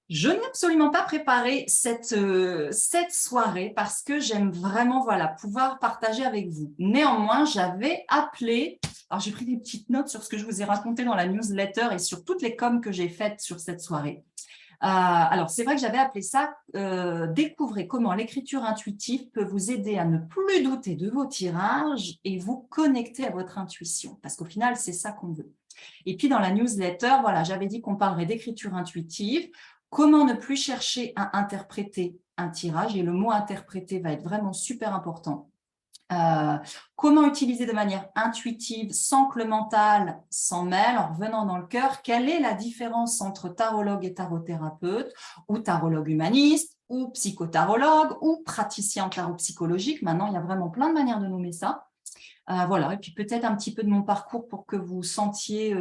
Je n'ai absolument pas préparé cette soirée parce que j'aime vraiment pouvoir partager avec vous. Néanmoins, j'avais appelé, alors j'ai pris des petites notes sur ce que je vous ai raconté dans la newsletter et sur toutes les coms que j'ai faites sur cette soirée. Alors, c'est vrai que j'avais appelé ça Découvrez comment l'écriture intuitive peut vous aider à ne plus douter de vos tirages et vous connecter à votre intuition. Parce qu'au final, c'est ça qu'on veut. Et puis, dans la newsletter, j'avais dit qu'on parlerait d'écriture intuitive. Comment ne plus chercher à interpréter un tirage, et le mot interpréter va être vraiment super important. Comment utiliser de manière intuitive sans que le mental s'en mêle, en revenant dans le cœur. Quelle est la différence entre tarologue et tarothérapeute, ou tarologue humaniste, ou psychotarologue, ou praticien en tarot psychologique. Maintenant, il y a vraiment plein de manières de nommer ça. Voilà, et puis peut-être un petit peu de mon parcours pour que vous sentiez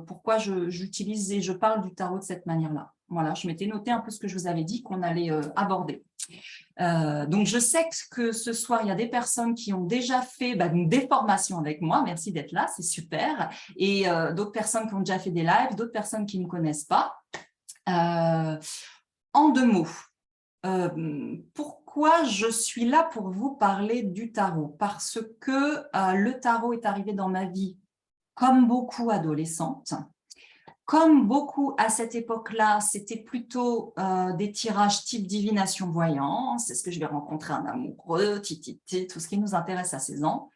pourquoi j'utilise et je parle du tarot de cette manière-là. Voilà, je m'étais noté un peu ce que je vous avais dit qu'on allait aborder. Donc, je sais que ce soir, il y a des personnes qui ont déjà fait des formations avec moi. Merci d'être là, c'est super. Et d'autres personnes qui ont déjà fait des lives, d'autres personnes qui ne me connaissent pas. En deux mots, pourquoi je suis là pour vous parler du tarot? Parce que le tarot est arrivé dans ma vie comme beaucoup adolescente. Comme beaucoup à cette époque-là, c'était plutôt des tirages type divination-voyance. Est-ce que je vais rencontrer un amoureux, tout ce qui nous intéresse à 16 ans.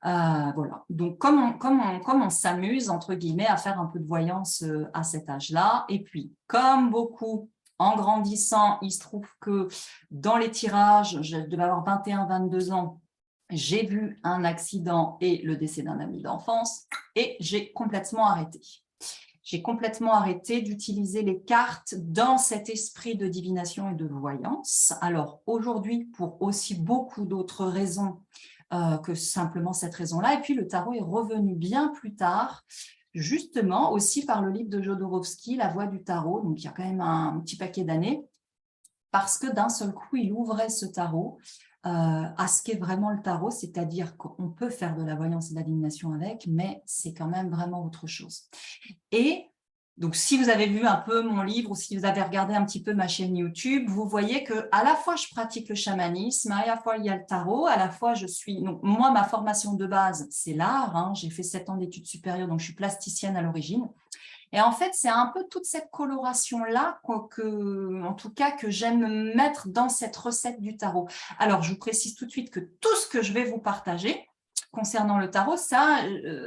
Voilà. Donc, comme on s'amuse, entre guillemets, à faire un peu de voyance à cet âge-là. Et puis, comme beaucoup, en grandissant, il se trouve que dans les tirages, je devais avoir 21-22 ans, j'ai vu un accident et le décès d'un ami d'enfance et j'ai complètement arrêté. J'ai complètement arrêté d'utiliser les cartes dans cet esprit de divination et de voyance. Alors aujourd'hui, pour aussi beaucoup d'autres raisons que simplement cette raison-là. Et puis le tarot est revenu bien plus tard, justement aussi par le livre de Jodorowsky, La Voix du tarot, donc il y a quand même un petit paquet d'années, parce que d'un seul coup, il ouvrait ce tarot à ce qu'est vraiment le tarot, c'est-à-dire qu'on peut faire de la voyance et de la divination avec, mais c'est quand même vraiment autre chose. Et donc, si vous avez vu un peu mon livre ou si vous avez regardé un petit peu ma chaîne YouTube, vous voyez que à la fois je pratique le chamanisme, à la fois il y a le tarot, à la fois je suis… Donc, moi, ma formation de base, c'est l'art. Hein, j'ai fait 7 ans d'études supérieures, donc je suis plasticienne à l'origine. Et en fait, c'est un peu toute cette coloration-là en tout cas, que j'aime mettre dans cette recette du tarot. Alors, je vous précise tout de suite que tout ce que je vais vous partager concernant le tarot, ça,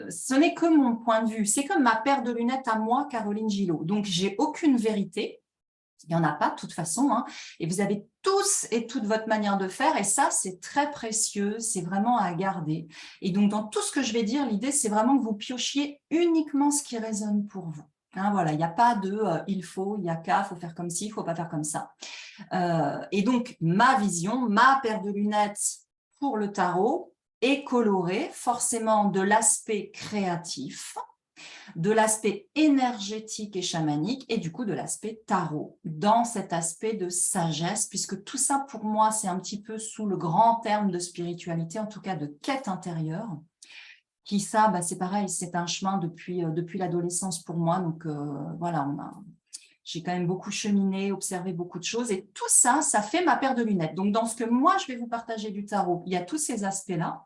ce n'est que mon point de vue. C'est comme ma paire de lunettes à moi, Caroline Gillot. Donc, j'ai aucune vérité. Il n'y en a pas de toute façon, hein. Et vous avez tous et toute votre manière de faire, et ça, c'est très précieux, c'est vraiment à garder. Et donc, dans tout ce que je vais dire, l'idée, c'est vraiment que vous piochiez uniquement ce qui résonne pour vous. Hein, voilà, il n'y a pas de il faut, il y a qu'à, il faut faire comme ci, il ne faut pas faire comme ça. Et donc, ma vision, ma paire de lunettes pour le tarot est colorée forcément de l'aspect créatif, de l'aspect énergétique et chamanique et du coup de l'aspect tarot, dans cet aspect de sagesse, puisque tout ça pour moi c'est un petit peu sous le grand terme de spiritualité, en tout cas de quête intérieure, qui ça c'est pareil, c'est un chemin depuis l'adolescence pour moi, donc voilà, j'ai quand même beaucoup cheminé, observé beaucoup de choses, et tout ça, ça fait ma paire de lunettes. Donc dans ce que moi je vais vous partager du tarot, il y a tous ces aspects-là.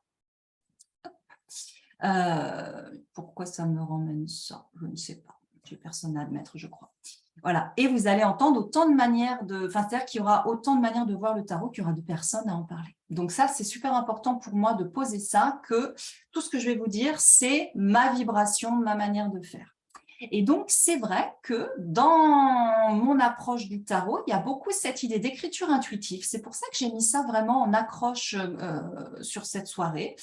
Pourquoi ça me ramène ça? Je ne sais pas. J'ai personne à admettre, je crois. Voilà. Et vous allez entendre autant de manières de… Enfin, c'est-à-dire qu'il y aura autant de manières de voir le tarot qu'il y aura de personnes à en parler. Donc ça, c'est super important pour moi de poser ça, que tout ce que je vais vous dire, c'est ma vibration, ma manière de faire. Et donc, c'est vrai que dans mon approche du tarot, il y a beaucoup cette idée d'écriture intuitive. C'est pour ça que j'ai mis ça vraiment en accroche sur cette soirée.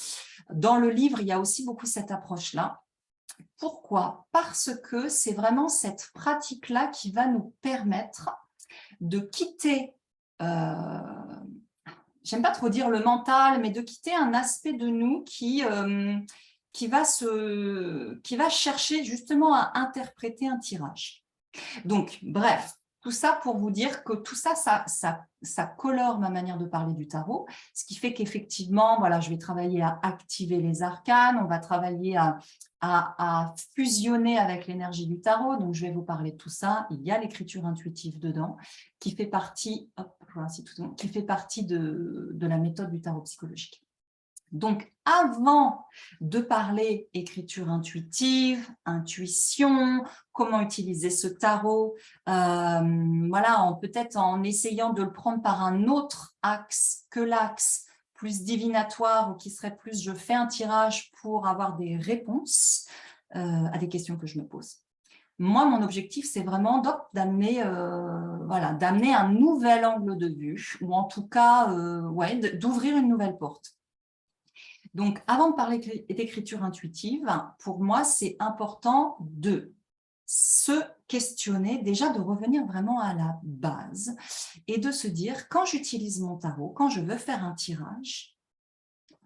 Dans le livre, il y a aussi beaucoup cette approche-là. Pourquoi? Parce que c'est vraiment cette pratique-là qui va nous permettre de quitter, j'aime pas trop dire le mental, mais de quitter un aspect de nous qui va chercher justement à interpréter un tirage. Donc, bref, Tout ça pour vous dire que tout ça, ça colore ma manière de parler du tarot, ce qui fait qu'effectivement, voilà, je vais travailler à activer les arcanes, on va travailler à fusionner avec l'énergie du tarot, donc je vais vous parler de tout ça. Il y a l'écriture intuitive dedans, qui fait partie, hop, voilà, qui fait partie de la méthode du tarot psychologique. Donc, avant de parler écriture intuitive, intuition, comment utiliser ce tarot, voilà, peut-être en essayant de le prendre par un autre axe que l'axe plus divinatoire ou qui serait plus je fais un tirage pour avoir des réponses à des questions que je me pose. Moi, mon objectif, c'est vraiment d'amener voilà, un nouvel angle de vue ou en tout cas ouais, d'ouvrir une nouvelle porte. Donc, avant de parler d'écriture intuitive, pour moi, c'est important de se questionner, déjà de revenir vraiment à la base et de se dire, quand j'utilise mon tarot, quand je veux faire un tirage,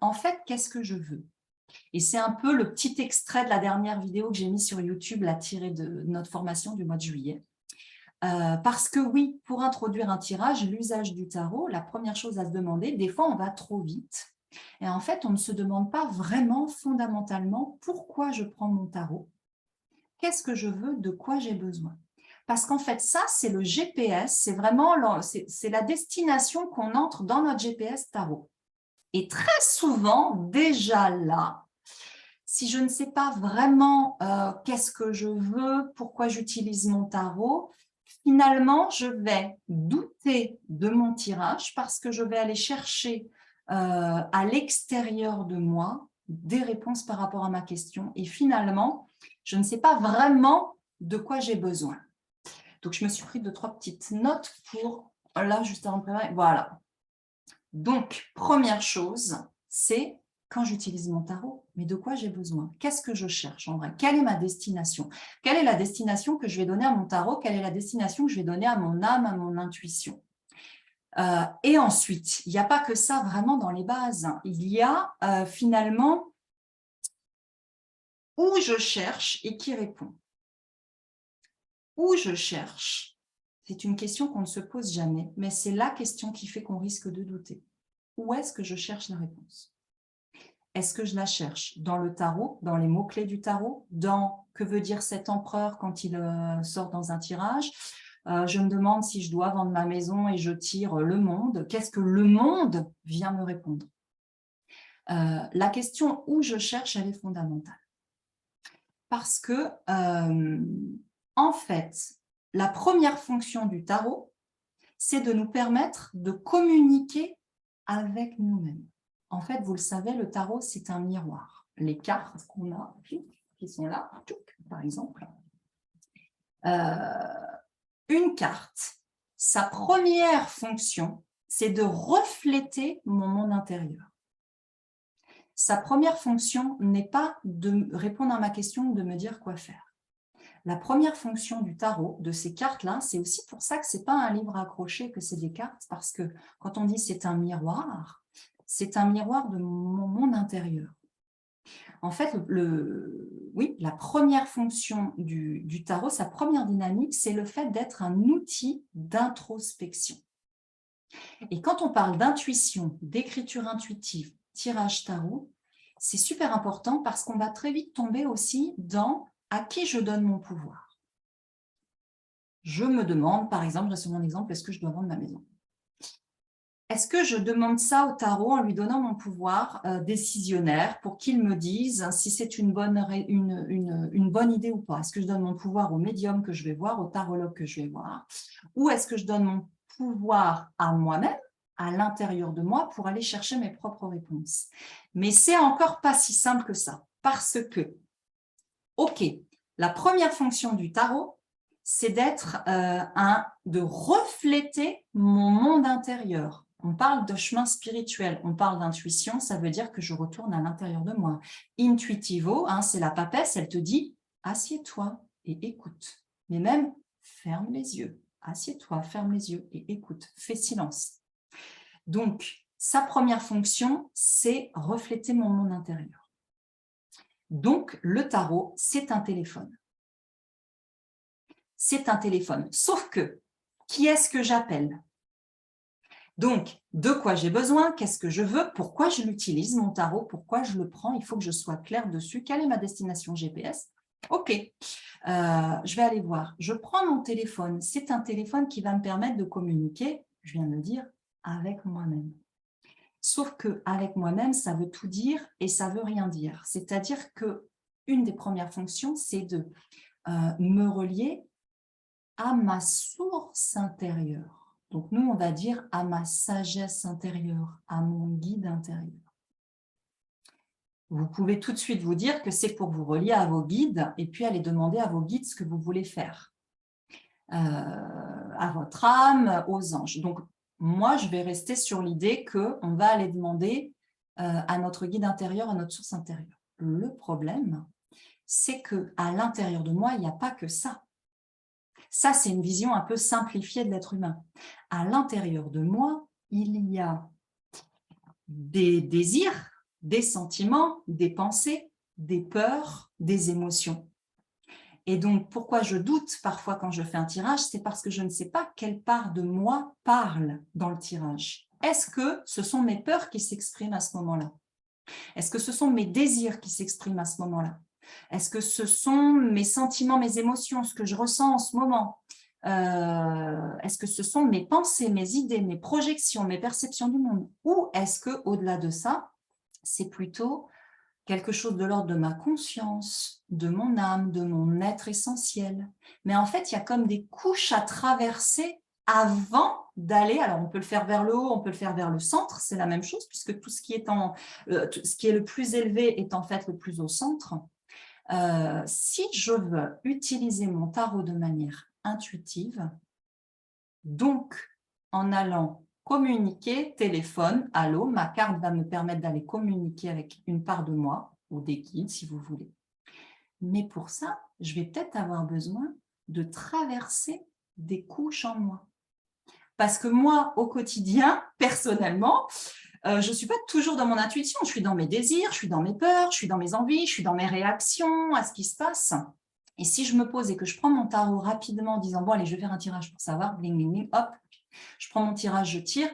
en fait, qu'est-ce que je veux? Et c'est un peu le petit extrait de la dernière vidéo que j'ai mis sur YouTube, la tirée de notre formation du mois de juillet. Parce que oui, pour introduire un tirage, l'usage du tarot, la première chose à se demander, des fois on va trop vite. Et en fait, on ne se demande pas vraiment fondamentalement pourquoi je prends mon tarot, qu'est-ce que je veux, de quoi j'ai besoin. Parce qu'en fait, ça, c'est le GPS, c'est vraiment c'est la destination qu'on entre dans notre GPS tarot. Et très souvent, déjà là, si je ne sais pas vraiment qu'est-ce que je veux, pourquoi j'utilise mon tarot, finalement, je vais douter de mon tirage parce que je vais aller chercher à l'extérieur de moi des réponses par rapport à ma question. Et finalement, je ne sais pas vraiment de quoi j'ai besoin. Donc, je me suis pris 2-3 petites notes pour, là, juste avant de préparer. Voilà. Donc, première chose, c'est quand j'utilise mon tarot, mais de quoi j'ai besoin? Qu'est-ce que je cherche en vrai? Quelle est ma destination? Quelle est la destination que je vais donner à mon tarot? Quelle est la destination que je vais donner à mon âme, à mon intuition? Et ensuite, il n'y a pas que ça vraiment dans les bases. Il y a finalement où je cherche et qui répond. Où je cherche, c'est une question qu'on ne se pose jamais, mais c'est la question qui fait qu'on risque de douter. Où est-ce que je cherche la réponse? Est-ce que je la cherche dans le tarot, dans les mots-clés du tarot, dans que veut dire cet empereur quand il sort dans un tirage? Je me demande si je dois vendre ma maison et je tire le monde. Qu'est-ce que le monde vient me répondre? La question où je cherche, elle est fondamentale. Parce que, en fait, la première fonction du tarot, c'est de nous permettre de communiquer avec nous-mêmes. En fait, vous le savez, le tarot, c'est un miroir. Les cartes qu'on a, qui sont là, par exemple. Une carte, sa première fonction, c'est de refléter mon monde intérieur. Sa première fonction n'est pas de répondre à ma question ou de me dire quoi faire. La première fonction du tarot, de ces cartes-là, c'est aussi pour ça que ce n'est pas un livre accroché, que c'est des cartes, parce que quand on dit c'est un miroir de mon monde intérieur. En fait, oui, la première fonction du tarot, sa première dynamique, c'est le fait d'être un outil d'introspection. Et quand on parle d'intuition, d'écriture intuitive, tirage tarot, c'est super important parce qu'on va très vite tomber aussi dans à qui je donne mon pouvoir. Je me demande, par exemple, je sur mon exemple, est-ce que je dois vendre ma maison? Est-ce que je demande ça au tarot en lui donnant mon pouvoir décisionnaire pour qu'il me dise si c'est une bonne idée ou pas? Est-ce que je donne mon pouvoir au médium que je vais voir, au tarologue que je vais voir? Ou est-ce que je donne mon pouvoir à moi-même, à l'intérieur de moi, pour aller chercher mes propres réponses? Mais c'est encore pas si simple que ça. Parce que, ok, la première fonction du tarot, c'est de refléter mon monde intérieur. On parle de chemin spirituel, on parle d'intuition, ça veut dire que je retourne à l'intérieur de moi. Intuitivo, c'est la papesse, elle te dit « assieds-toi et écoute ». Mais même, ferme les yeux, assieds-toi, ferme les yeux et écoute, fais silence. Donc, sa première fonction, c'est refléter mon monde intérieur. Donc, le tarot, c'est un téléphone. C'est un téléphone, sauf que Qui est-ce que j'appelle? Donc, de quoi j'ai besoin? Qu'est-ce que je veux? Pourquoi je l'utilise, mon tarot? Pourquoi je le prends? Il faut que je sois claire dessus. Quelle est ma destination GPS? Ok, je vais aller voir. Je prends mon téléphone. C'est un téléphone qui va me permettre de communiquer, je viens de le dire, avec moi-même. Sauf qu'avec moi-même, ça veut tout dire et ça veut rien dire. C'est-à-dire qu'une des premières fonctions, c'est de me relier à ma source intérieure. Donc, nous, on va dire à ma sagesse intérieure, à mon guide intérieur. Vous pouvez tout de suite vous dire que c'est pour vous relier à vos guides et puis aller demander à vos guides ce que vous voulez faire, à votre âme, aux anges. Donc, moi, je vais rester sur l'idée qu'on va aller demander à notre guide intérieur, à notre source intérieure. Le problème, c'est qu'à l'intérieur de moi, il n'y a pas que ça. Ça, c'est une vision un peu simplifiée de l'être humain. À l'intérieur de moi, il y a des désirs, des sentiments, des pensées, des peurs, des émotions. Et donc, pourquoi je doute parfois quand je fais un tirage, c'est parce que je ne sais pas quelle part de moi parle dans le tirage. Est-ce que ce sont mes peurs qui s'expriment à ce moment-là? Est-ce que ce sont mes désirs qui s'expriment à ce moment-là? Est-ce que ce sont mes sentiments, mes émotions, ce que je ressens en ce moment? Est-ce que ce sont mes pensées, mes idées, mes projections, mes perceptions du monde? Ou est-ce qu'au-delà de ça, c'est plutôt quelque chose de l'ordre de ma conscience, de mon âme, de mon être essentiel? Mais en fait, il y a comme des couches à traverser avant d'aller, alors on peut le faire vers le haut, on peut le faire vers le centre, c'est la même chose, puisque tout ce qui est, ce qui est le plus élevé est en fait le plus au centre. Si je veux utiliser mon tarot de manière intuitive, donc en allant communiquer, téléphone, allô, ma carte va me permettre d'aller communiquer avec une part de moi, ou des guides si vous voulez. Mais pour ça, je vais peut-être avoir besoin de traverser des couches en moi. Parce que moi, au quotidien, personnellement, je ne suis pas toujours dans mon intuition, je suis dans mes désirs, je suis dans mes peurs, je suis dans mes envies, je suis dans mes réactions à ce qui se passe. Et si je me pose et que je prends mon tarot rapidement en disant « bon, allez, je vais faire un tirage pour savoir, bling, bling, bling, hop, je prends mon tirage, je tire »,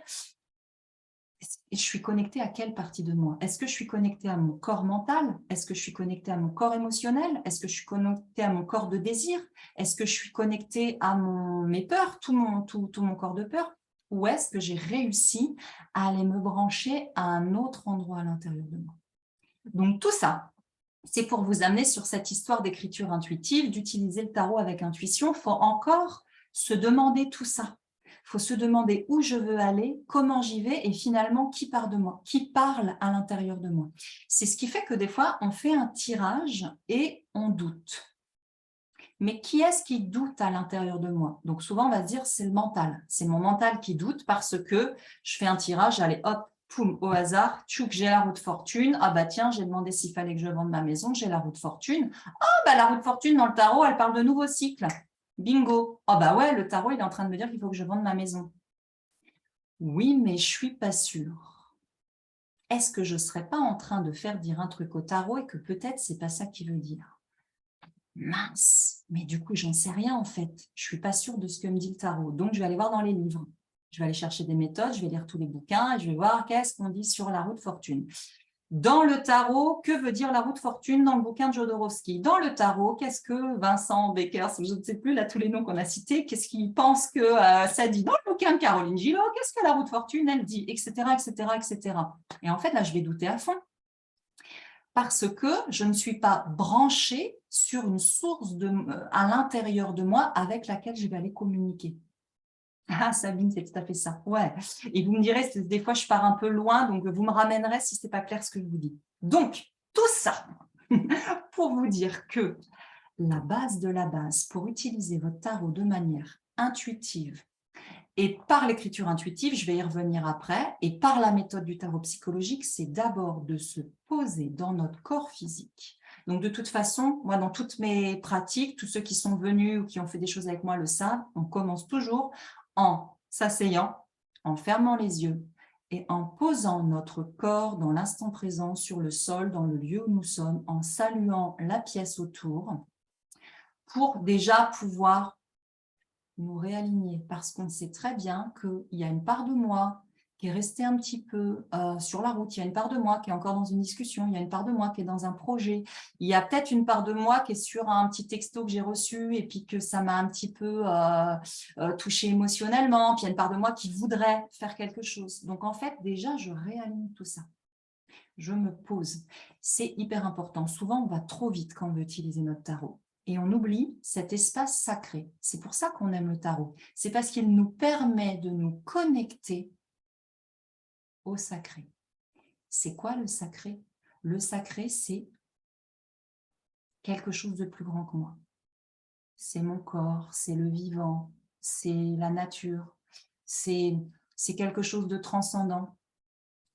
et je suis connectée à quelle partie de moi? Est-ce que je suis connectée à mon corps mental? Est-ce que je suis connectée à mon corps émotionnel? Est-ce que je suis connectée à mon corps de désir? Est-ce que je suis connectée à mes peurs, tout mon corps de peur? Ou est-ce que j'ai réussi à aller me brancher à un autre endroit à l'intérieur de moi? Donc tout ça, c'est pour vous amener sur cette histoire d'écriture intuitive, d'utiliser le tarot avec intuition. Il faut encore se demander tout ça. Il faut se demander où je veux aller, comment j'y vais et finalement qui part de moi, qui parle à l'intérieur de moi. C'est ce qui fait que des fois, on fait un tirage et on doute. Mais qui est-ce qui doute à l'intérieur de moi? Donc souvent, on va se dire c'est le mental. C'est mon mental qui doute parce que je fais un tirage, allez hop, poum, au hasard, tchouk, j'ai la roue de fortune. Ah bah tiens, j'ai demandé s'il fallait que je vende ma maison, j'ai la roue de fortune. Ah bah la roue de fortune dans le tarot, elle parle de nouveau cycle. Bingo. Ah bah ouais, le tarot, il est en train de me dire qu'il faut que je vende ma maison. Oui, mais je suis pas sûre. Est-ce que je ne serais pas en train de faire dire un truc au tarot et que peut-être c'est pas ça qu'il veut dire? Mince, mais du coup, j'en sais rien en fait. Je suis pas sûre de ce que me dit le tarot. Donc, je vais aller voir dans les livres. Je vais aller chercher des méthodes, je vais lire tous les bouquins et je vais voir qu'est-ce qu'on dit sur la roue de fortune. Dans le tarot, que veut dire la roue de fortune dans le bouquin de Jodorowsky? Dans le tarot, qu'est-ce que Vincent Beckers, je ne sais plus là tous les noms qu'on a cités, qu'est-ce qu'il pense que ça dit? Dans le bouquin de Caroline Gillot, qu'est-ce que la roue de fortune, elle dit? Etc., etc., etc. Et en fait, là, je vais douter à fond. Parce que je ne suis pas branchée sur une source à l'intérieur de moi avec laquelle je vais aller communiquer. Ah, Sabine, c'est tout à fait ça. Ouais. Et vous me direz, des fois, je pars un peu loin, donc vous me ramènerez si ce n'est pas clair ce que je vous dis. Donc, tout ça pour vous dire que la base de la base, pour utiliser votre tarot de manière intuitive, et par l'écriture intuitive, je vais y revenir après, et par la méthode du tarot psychologique, c'est d'abord de se poser dans notre corps physique. Donc de toute façon, moi dans toutes mes pratiques, tous ceux qui sont venus ou qui ont fait des choses avec moi le savent, on commence toujours en s'asseyant, en fermant les yeux et en posant notre corps dans l'instant présent sur le sol, dans le lieu où nous sommes, en saluant la pièce autour, pour déjà pouvoir nous réaligner parce qu'on sait très bien qu'il y a une part de moi qui est restée un petit peu sur la route, il y a une part de moi qui est encore dans une discussion, il y a une part de moi qui est dans un projet, il y a peut-être une part de moi qui est sur un petit texto que j'ai reçu et puis que ça m'a un petit peu touché émotionnellement, puis il y a une part de moi qui voudrait faire quelque chose. Donc en fait, déjà, je réaligne tout ça. Je me pose. C'est hyper important. Souvent, on va trop vite quand on veut utiliser notre tarot. Et on oublie cet espace sacré. C'est pour ça qu'on aime le tarot. C'est parce qu'il nous permet de nous connecter au sacré. C'est quoi le sacré? Le sacré, c'est quelque chose de plus grand que moi. C'est mon corps, c'est le vivant, c'est la nature, c'est quelque chose de transcendant.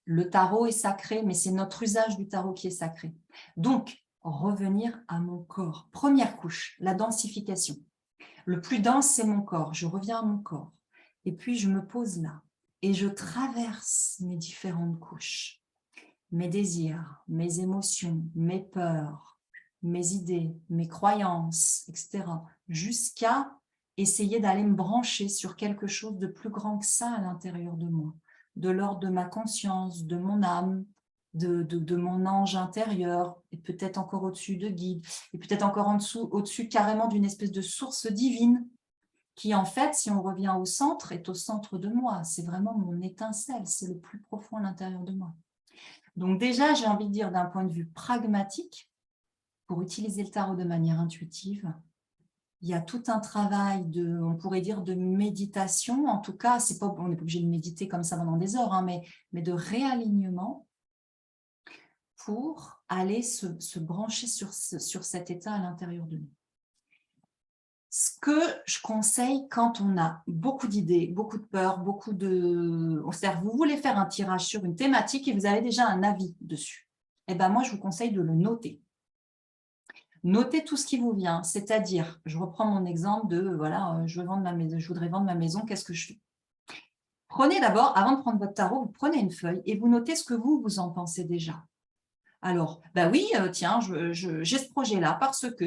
Le tarot est sacré, mais c'est notre usage du tarot qui est sacré. Donc, revenir à mon corps. Première couche, la densification. Le plus dense, c'est mon corps. Je reviens à mon corps. Et puis, je me pose là. Et je traverse mes différentes couches. Mes désirs, mes émotions, mes peurs, mes idées, mes croyances, etc. Jusqu'à essayer d'aller me brancher sur quelque chose de plus grand que ça à l'intérieur de moi, de l'ordre de ma conscience, de mon âme, de mon ange intérieur, et peut-être encore au-dessus de guide, et peut-être encore en dessous, au-dessus carrément d'une espèce de source divine, qui en fait, si on revient au centre, est au centre de moi. C'est vraiment mon étincelle, c'est le plus profond à l'intérieur de moi. Donc déjà, j'ai envie de dire d'un point de vue pragmatique, pour utiliser le tarot de manière intuitive, il y a tout un travail de, on pourrait dire, de méditation. En tout cas, c'est pas, on n'est pas obligé de méditer comme ça pendant des heures, hein, mais de réalignement pour aller se brancher sur cet état à l'intérieur de nous. Ce que je conseille quand on a beaucoup d'idées, beaucoup de peurs, beaucoup de... C'est-à-dire, vous voulez faire un tirage sur une thématique et vous avez déjà un avis dessus. Eh bien, moi, je vous conseille de le noter. Notez tout ce qui vous vient, c'est-à-dire, je reprends mon exemple de, voilà, je voudrais vendre ma maison, qu'est-ce que je fais? Prenez d'abord, avant de prendre votre tarot, vous prenez une feuille et vous notez ce que vous en pensez déjà. Alors, bah oui, tiens, j'ai ce projet-là parce que,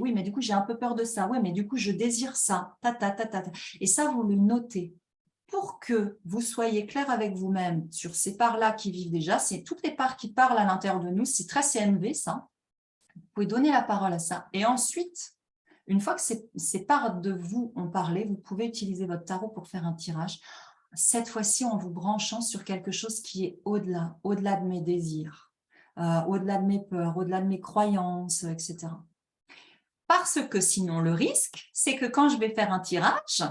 oui, mais du coup, j'ai un peu peur de ça, ouais, mais du coup, je désire ça, Et ça, vous le notez pour que vous soyez clair avec vous-même sur ces parts-là qui vivent déjà. C'est toutes les parts qui parlent à l'intérieur de nous, c'est très CNV, ça. Vous pouvez donner la parole à ça. Et ensuite, une fois que ces parts de vous ont parlé, vous pouvez utiliser votre tarot pour faire un tirage. Cette fois-ci, en vous branchant sur quelque chose qui est au-delà, au-delà de mes désirs, au-delà de mes peurs, au-delà de mes croyances, etc. Parce que sinon, le risque, c'est que quand je vais faire un tirage,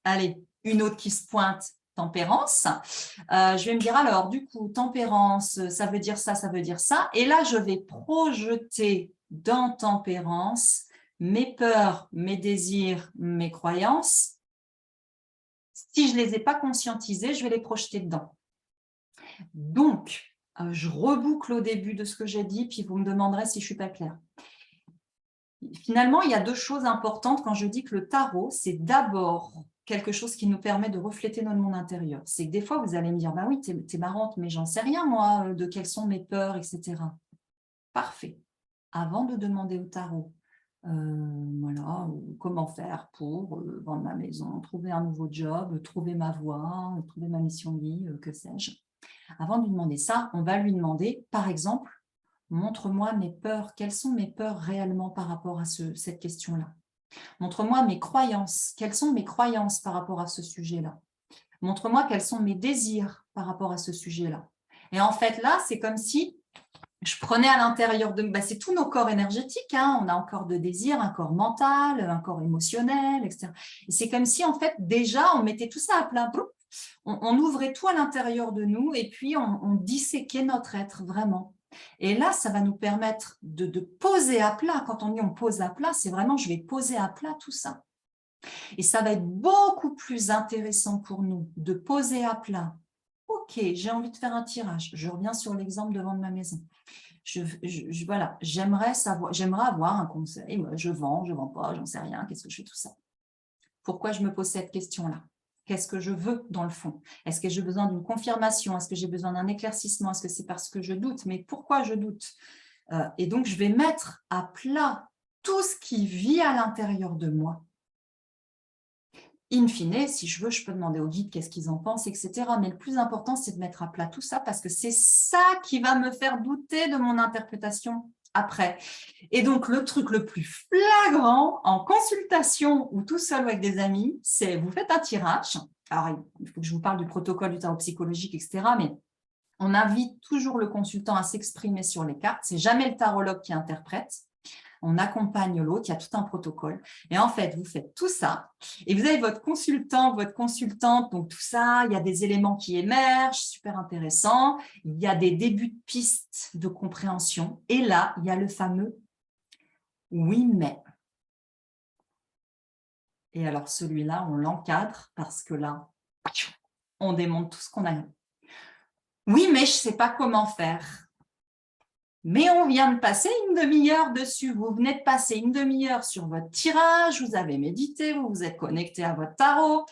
allez, une autre qui se pointe, tempérance, je vais me dire alors, du coup, tempérance, ça veut dire ça, ça veut dire ça. Et là, je vais projeter dans tempérance mes peurs, mes désirs, mes croyances. Si je ne les ai pas conscientisés, je vais les projeter dedans. Donc, je reboucle au début de ce que j'ai dit, puis vous me demanderez si je ne suis pas claire. Finalement, il y a deux choses importantes quand je dis que le tarot, c'est d'abord quelque chose qui nous permet de refléter notre monde intérieur. C'est que des fois, vous allez me dire, bah oui, t'es marrante, mais j'en sais rien, moi, de quelles sont mes peurs, etc. Parfait. Avant de demander au tarot, voilà, comment faire pour vendre ma maison, trouver un nouveau job, trouver ma voie, trouver ma mission de vie, que sais-je. Avant de lui demander ça, on va lui demander, par exemple, montre-moi mes peurs. Quelles sont mes peurs réellement par rapport à cette question-là? Montre-moi mes croyances. Quelles sont mes croyances par rapport à ce sujet-là? Montre-moi quels sont mes désirs par rapport à ce sujet-là. Et en fait, là, c'est comme si je prenais à l'intérieur de... c'est tous nos corps énergétiques. Hein. On a un corps de désir, un corps mental, un corps émotionnel, etc. Et c'est comme si, en fait, déjà, on mettait tout ça à plat. On ouvrait tout à l'intérieur de nous et puis on disséquait notre être vraiment. Et là, ça va nous permettre de poser à plat. Quand on dit on pose à plat, c'est vraiment je vais poser à plat tout ça. Et ça va être beaucoup plus intéressant pour nous de poser à plat. Ok, j'ai envie de faire un tirage. Je reviens sur l'exemple de vendre ma maison. Voilà, j'aimerais avoir un conseil. Je vends pas, j'en sais rien. Qu'est-ce que je fais tout ça? Pourquoi je me pose cette question-là? Qu'est-ce que je veux dans le fond? Est-ce que j'ai besoin d'une confirmation? Est-ce que j'ai besoin d'un éclaircissement? Est-ce que c'est parce que je doute? Mais pourquoi je doute? Et donc, je vais mettre à plat tout ce qui vit à l'intérieur de moi In fine, si je veux, je peux demander au guide qu'est-ce qu'ils en pensent, etc. Mais le plus important, c'est de mettre à plat tout ça parce que c'est ça qui va me faire douter de mon interprétation après. Et donc, le truc le plus flagrant en consultation ou tout seul ou avec des amis, c'est vous faites un tirage. Alors, il faut que je vous parle du protocole du tarot psychologique, etc. Mais on invite toujours le consultant à s'exprimer sur les cartes. C'est jamais le tarologue qui interprète. On accompagne l'autre, il y a tout un protocole. Et en fait, vous faites tout ça et vous avez votre consultant, votre consultante, donc tout ça, il y a des éléments qui émergent, super intéressant. Il y a des débuts de pistes de compréhension. Et là, il y a le fameux « oui, mais ». Et alors, celui-là, on l'encadre parce que là, on démonte tout ce qu'on a. Oui, mais je ne sais pas comment faire. Mais on vient de passer une demi-heure dessus. Vous venez de passer une demi-heure sur votre tirage, vous avez médité, vous vous êtes connecté à votre tarot.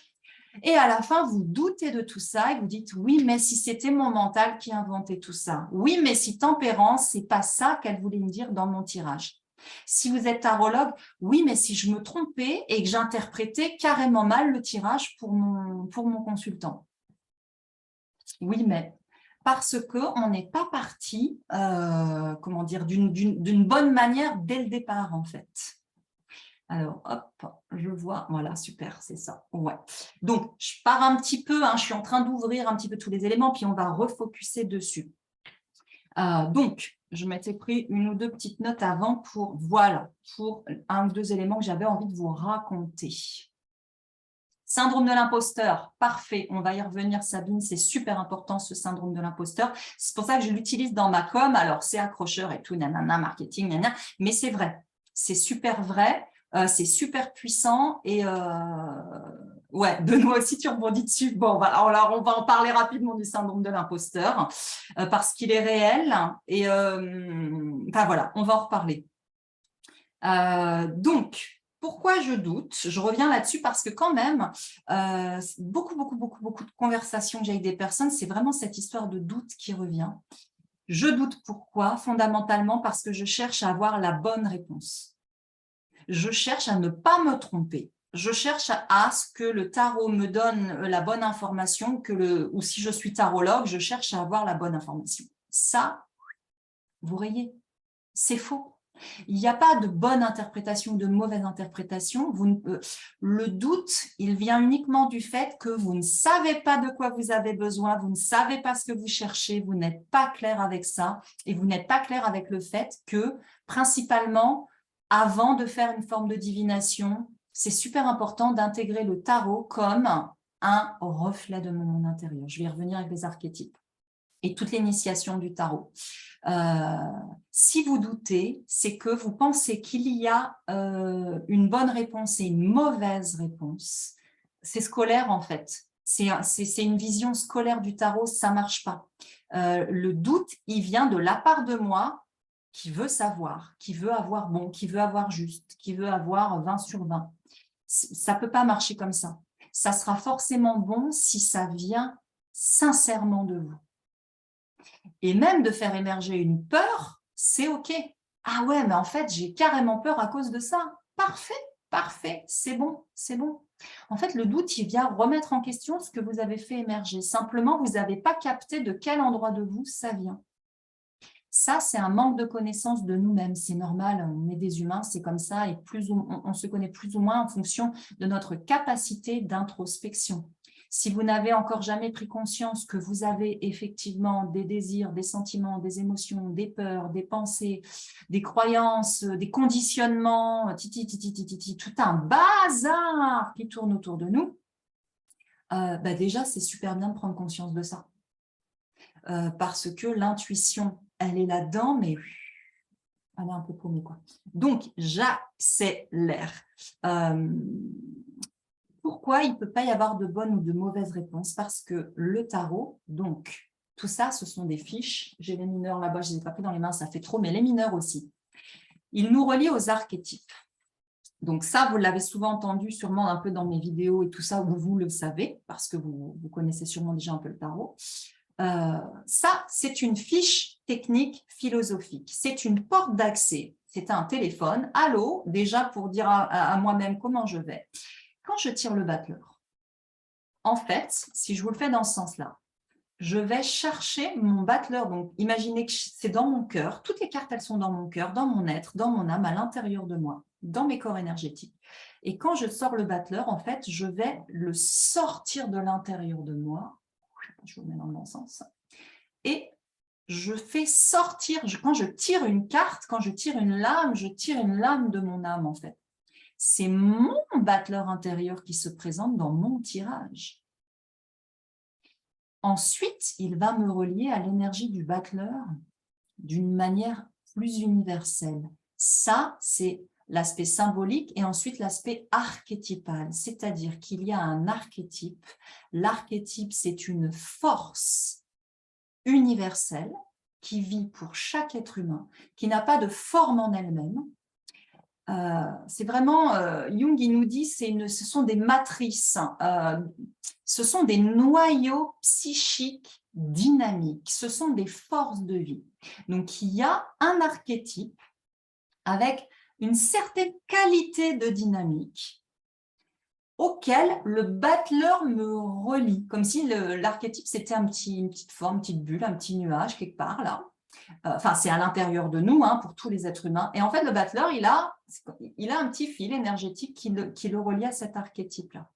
Et à la fin, vous doutez de tout ça et vous dites « oui, mais si c'était mon mental qui inventait tout ça. Oui, mais si tempérance, c'est pas ça qu'elle voulait me dire dans mon tirage. » Si vous êtes tarologue, oui, mais si je me trompais et que j'interprétais carrément mal le tirage pour mon consultant. Oui, mais parce qu'on n'est pas parti, comment dire, d'une bonne manière dès le départ, en fait. Alors, hop, je vois, voilà, super, c'est ça. Ouais. Donc, je pars un petit peu, je suis en train d'ouvrir un petit peu tous les éléments, puis on va refocuser dessus. Donc, je m'étais pris une ou deux petites notes avant pour, voilà, pour un ou deux éléments que j'avais envie de vous raconter. Syndrome de l'imposteur, parfait, on va y revenir Sabine, c'est super important ce syndrome de l'imposteur, c'est pour ça que je l'utilise dans ma com, alors c'est accrocheur et tout, nanana, marketing, nanana, mais c'est vrai, c'est super vrai, c'est super puissant et ouais, Benoît aussi tu rebondis dessus, bon, alors on va en parler rapidement du syndrome de l'imposteur parce qu'il est réel et enfin voilà, on va en reparler. Donc, pourquoi je doute? Je reviens là-dessus parce que quand même, beaucoup de conversations que j'ai avec des personnes, c'est vraiment cette histoire de doute qui revient. Je doute pourquoi? Fondamentalement parce que je cherche à avoir la bonne réponse. Je cherche à ne pas me tromper. Je cherche à ce que le tarot me donne la bonne information, ou si je suis tarologue, je cherche à avoir la bonne information. Ça, vous voyez, c'est faux. Il n'y a pas de bonne interprétation ou de mauvaise interprétation. Le doute, il vient uniquement du fait que vous ne savez pas de quoi vous avez besoin, vous ne savez pas ce que vous cherchez, vous n'êtes pas clair avec ça et vous n'êtes pas clair avec le fait que, principalement, avant de faire une forme de divination, c'est super important d'intégrer le tarot comme un reflet de mon monde intérieur. Je vais y revenir avec les archétypes et toute l'initiation du tarot. Si vous doutez, c'est que vous pensez qu'il y a une bonne réponse et une mauvaise réponse. C'est scolaire en fait. C'est une vision scolaire du tarot, ça ne marche pas. Le doute, il vient de la part de moi qui veut savoir, qui veut avoir bon, qui veut avoir juste, qui veut avoir 20 sur 20. Ça ne peut pas marcher comme ça. Ça sera forcément bon si ça vient sincèrement de vous. Et même de faire émerger une peur, c'est OK. Ah ouais, mais en fait, j'ai carrément peur à cause de ça. Parfait, parfait, c'est bon, c'est bon. En fait, le doute, il vient remettre en question ce que vous avez fait émerger. Simplement, vous n'avez pas capté de quel endroit de vous ça vient. Ça, c'est un manque de connaissance de nous-mêmes. C'est normal, on est des humains, c'est comme ça, et on se connaît plus ou moins en fonction de notre capacité d'introspection. Si vous n'avez encore jamais pris conscience que vous avez effectivement des désirs, des sentiments, des émotions, des peurs, des pensées, des croyances, des conditionnements, tout un bazar qui tourne autour de nous, déjà, c'est super bien de prendre conscience de ça. Parce que l'intuition, elle est là-dedans, mais elle est un peu paumée, quoi. Donc, j'accélère. Pourquoi il ne peut pas y avoir de bonnes ou de mauvaises réponses? Parce que le tarot, donc, tout ça, ce sont des fiches. J'ai les mineurs là-bas, je ne les ai pas pris dans les mains, ça fait trop, mais les mineurs aussi. Ils nous relient aux archétypes. Donc ça, vous l'avez souvent entendu sûrement un peu dans mes vidéos et tout ça, où vous le savez, parce que vous connaissez sûrement déjà un peu le tarot. Ça, c'est une fiche technique philosophique. C'est une porte d'accès. C'est un téléphone. Allô, déjà pour dire à moi-même comment je vais. Quand je tire le battleur, en fait, si je vous le fais dans ce sens-là, je vais chercher mon battleur. Donc, imaginez que c'est dans mon cœur. Toutes les cartes, elles sont dans mon cœur, dans mon être, dans mon âme, à l'intérieur de moi, dans mes corps énergétiques. Et quand je sors le battleur, en fait, je vais le sortir de l'intérieur de moi. Je vous mets dans le bon sens. Et je fais sortir, quand je tire une carte, quand je tire une lame, je tire une lame de mon âme, en fait. C'est mon battleur intérieur qui se présente dans mon tirage. Ensuite, il va me relier à l'énergie du battleur d'une manière plus universelle. Ça, c'est l'aspect symbolique et ensuite l'aspect archétypal, c'est-à-dire qu'il y a un archétype. L'archétype, c'est une force universelle qui vit pour chaque être humain, qui n'a pas de forme en elle-même. C'est vraiment, Jung, il nous dit, ce sont des matrices, ce sont des noyaux psychiques dynamiques, ce sont des forces de vie. Donc, il y a un archétype avec une certaine qualité de dynamique auquel le battleur me relie, comme si l'archétype, c'était une petite forme, une petite bulle, un petit nuage quelque part là. Enfin, c'est à l'intérieur de nous, hein, pour tous les êtres humains. Et en fait, le battleur, il a un petit fil énergétique qui le relie à cet archétype-là.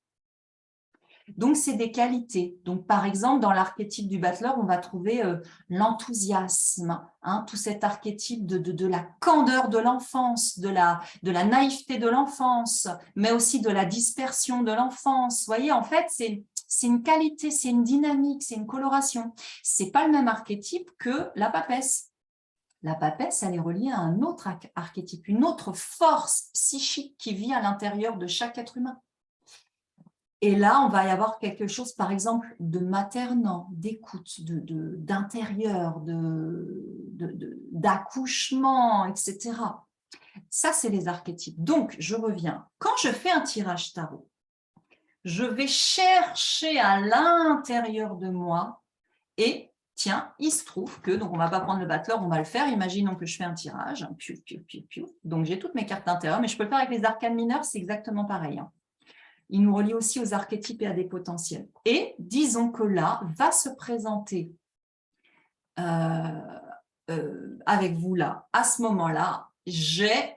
Donc, c'est des qualités. Donc, par exemple, dans l'archétype du battleur, on va trouver l'enthousiasme, hein, tout cet archétype de la candeur de l'enfance, de la naïveté de l'enfance, mais aussi de la dispersion de l'enfance. Vous voyez, en fait, c'est une qualité, c'est une dynamique, c'est une coloration. Ce n'est pas le même archétype que la papesse. La papesse, elle est reliée à un autre archétype, une autre force psychique qui vit à l'intérieur de chaque être humain. Et là, on va y avoir quelque chose, par exemple, de maternant, d'écoute, d'intérieur, d'accouchement, etc. Ça, c'est les archétypes. Donc, je reviens. Quand je fais un tirage tarot, je vais chercher à l'intérieur de moi et, tiens, il se trouve que, donc on ne va pas prendre le battleur, on va le faire. Imaginons que je fais un tirage. Donc, j'ai toutes mes cartes intérieures, mais je peux le faire avec les arcanes mineures, c'est exactement pareil. Il nous relie aussi aux archétypes et à des potentiels. Et disons que là, va se présenter avec vous là, à ce moment-là, j'ai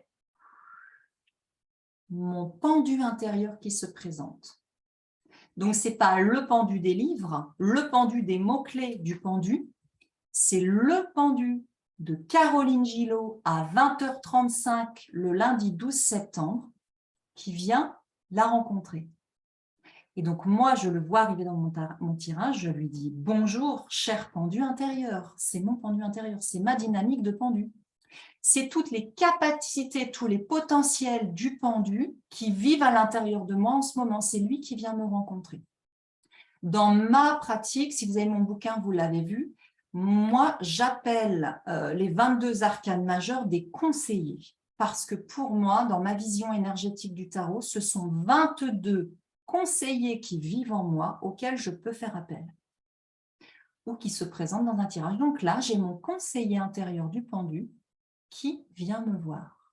mon pendu intérieur qui se présente. Donc, ce n'est pas le pendu des livres, le pendu des mots-clés du pendu, c'est le pendu de Caroline Gillot à 20h35 le lundi 12 septembre qui vient la rencontrer. Et donc, moi, je le vois arriver dans mon tirage, je lui dis « Bonjour, cher pendu intérieur ». C'est mon pendu intérieur, c'est ma dynamique de pendu. C'est toutes les capacités, tous les potentiels du pendu qui vivent à l'intérieur de moi en ce moment. C'est lui qui vient me rencontrer. Dans ma pratique, si vous avez mon bouquin, vous l'avez vu, moi, j'appelle les 22 arcanes majeurs des conseillers. Parce que pour moi, dans ma vision énergétique du tarot, ce sont 22 conseillers qui vivent en moi auxquels je peux faire appel ou qui se présentent dans un tirage. Donc là, j'ai mon conseiller intérieur du pendu qui vient me voir.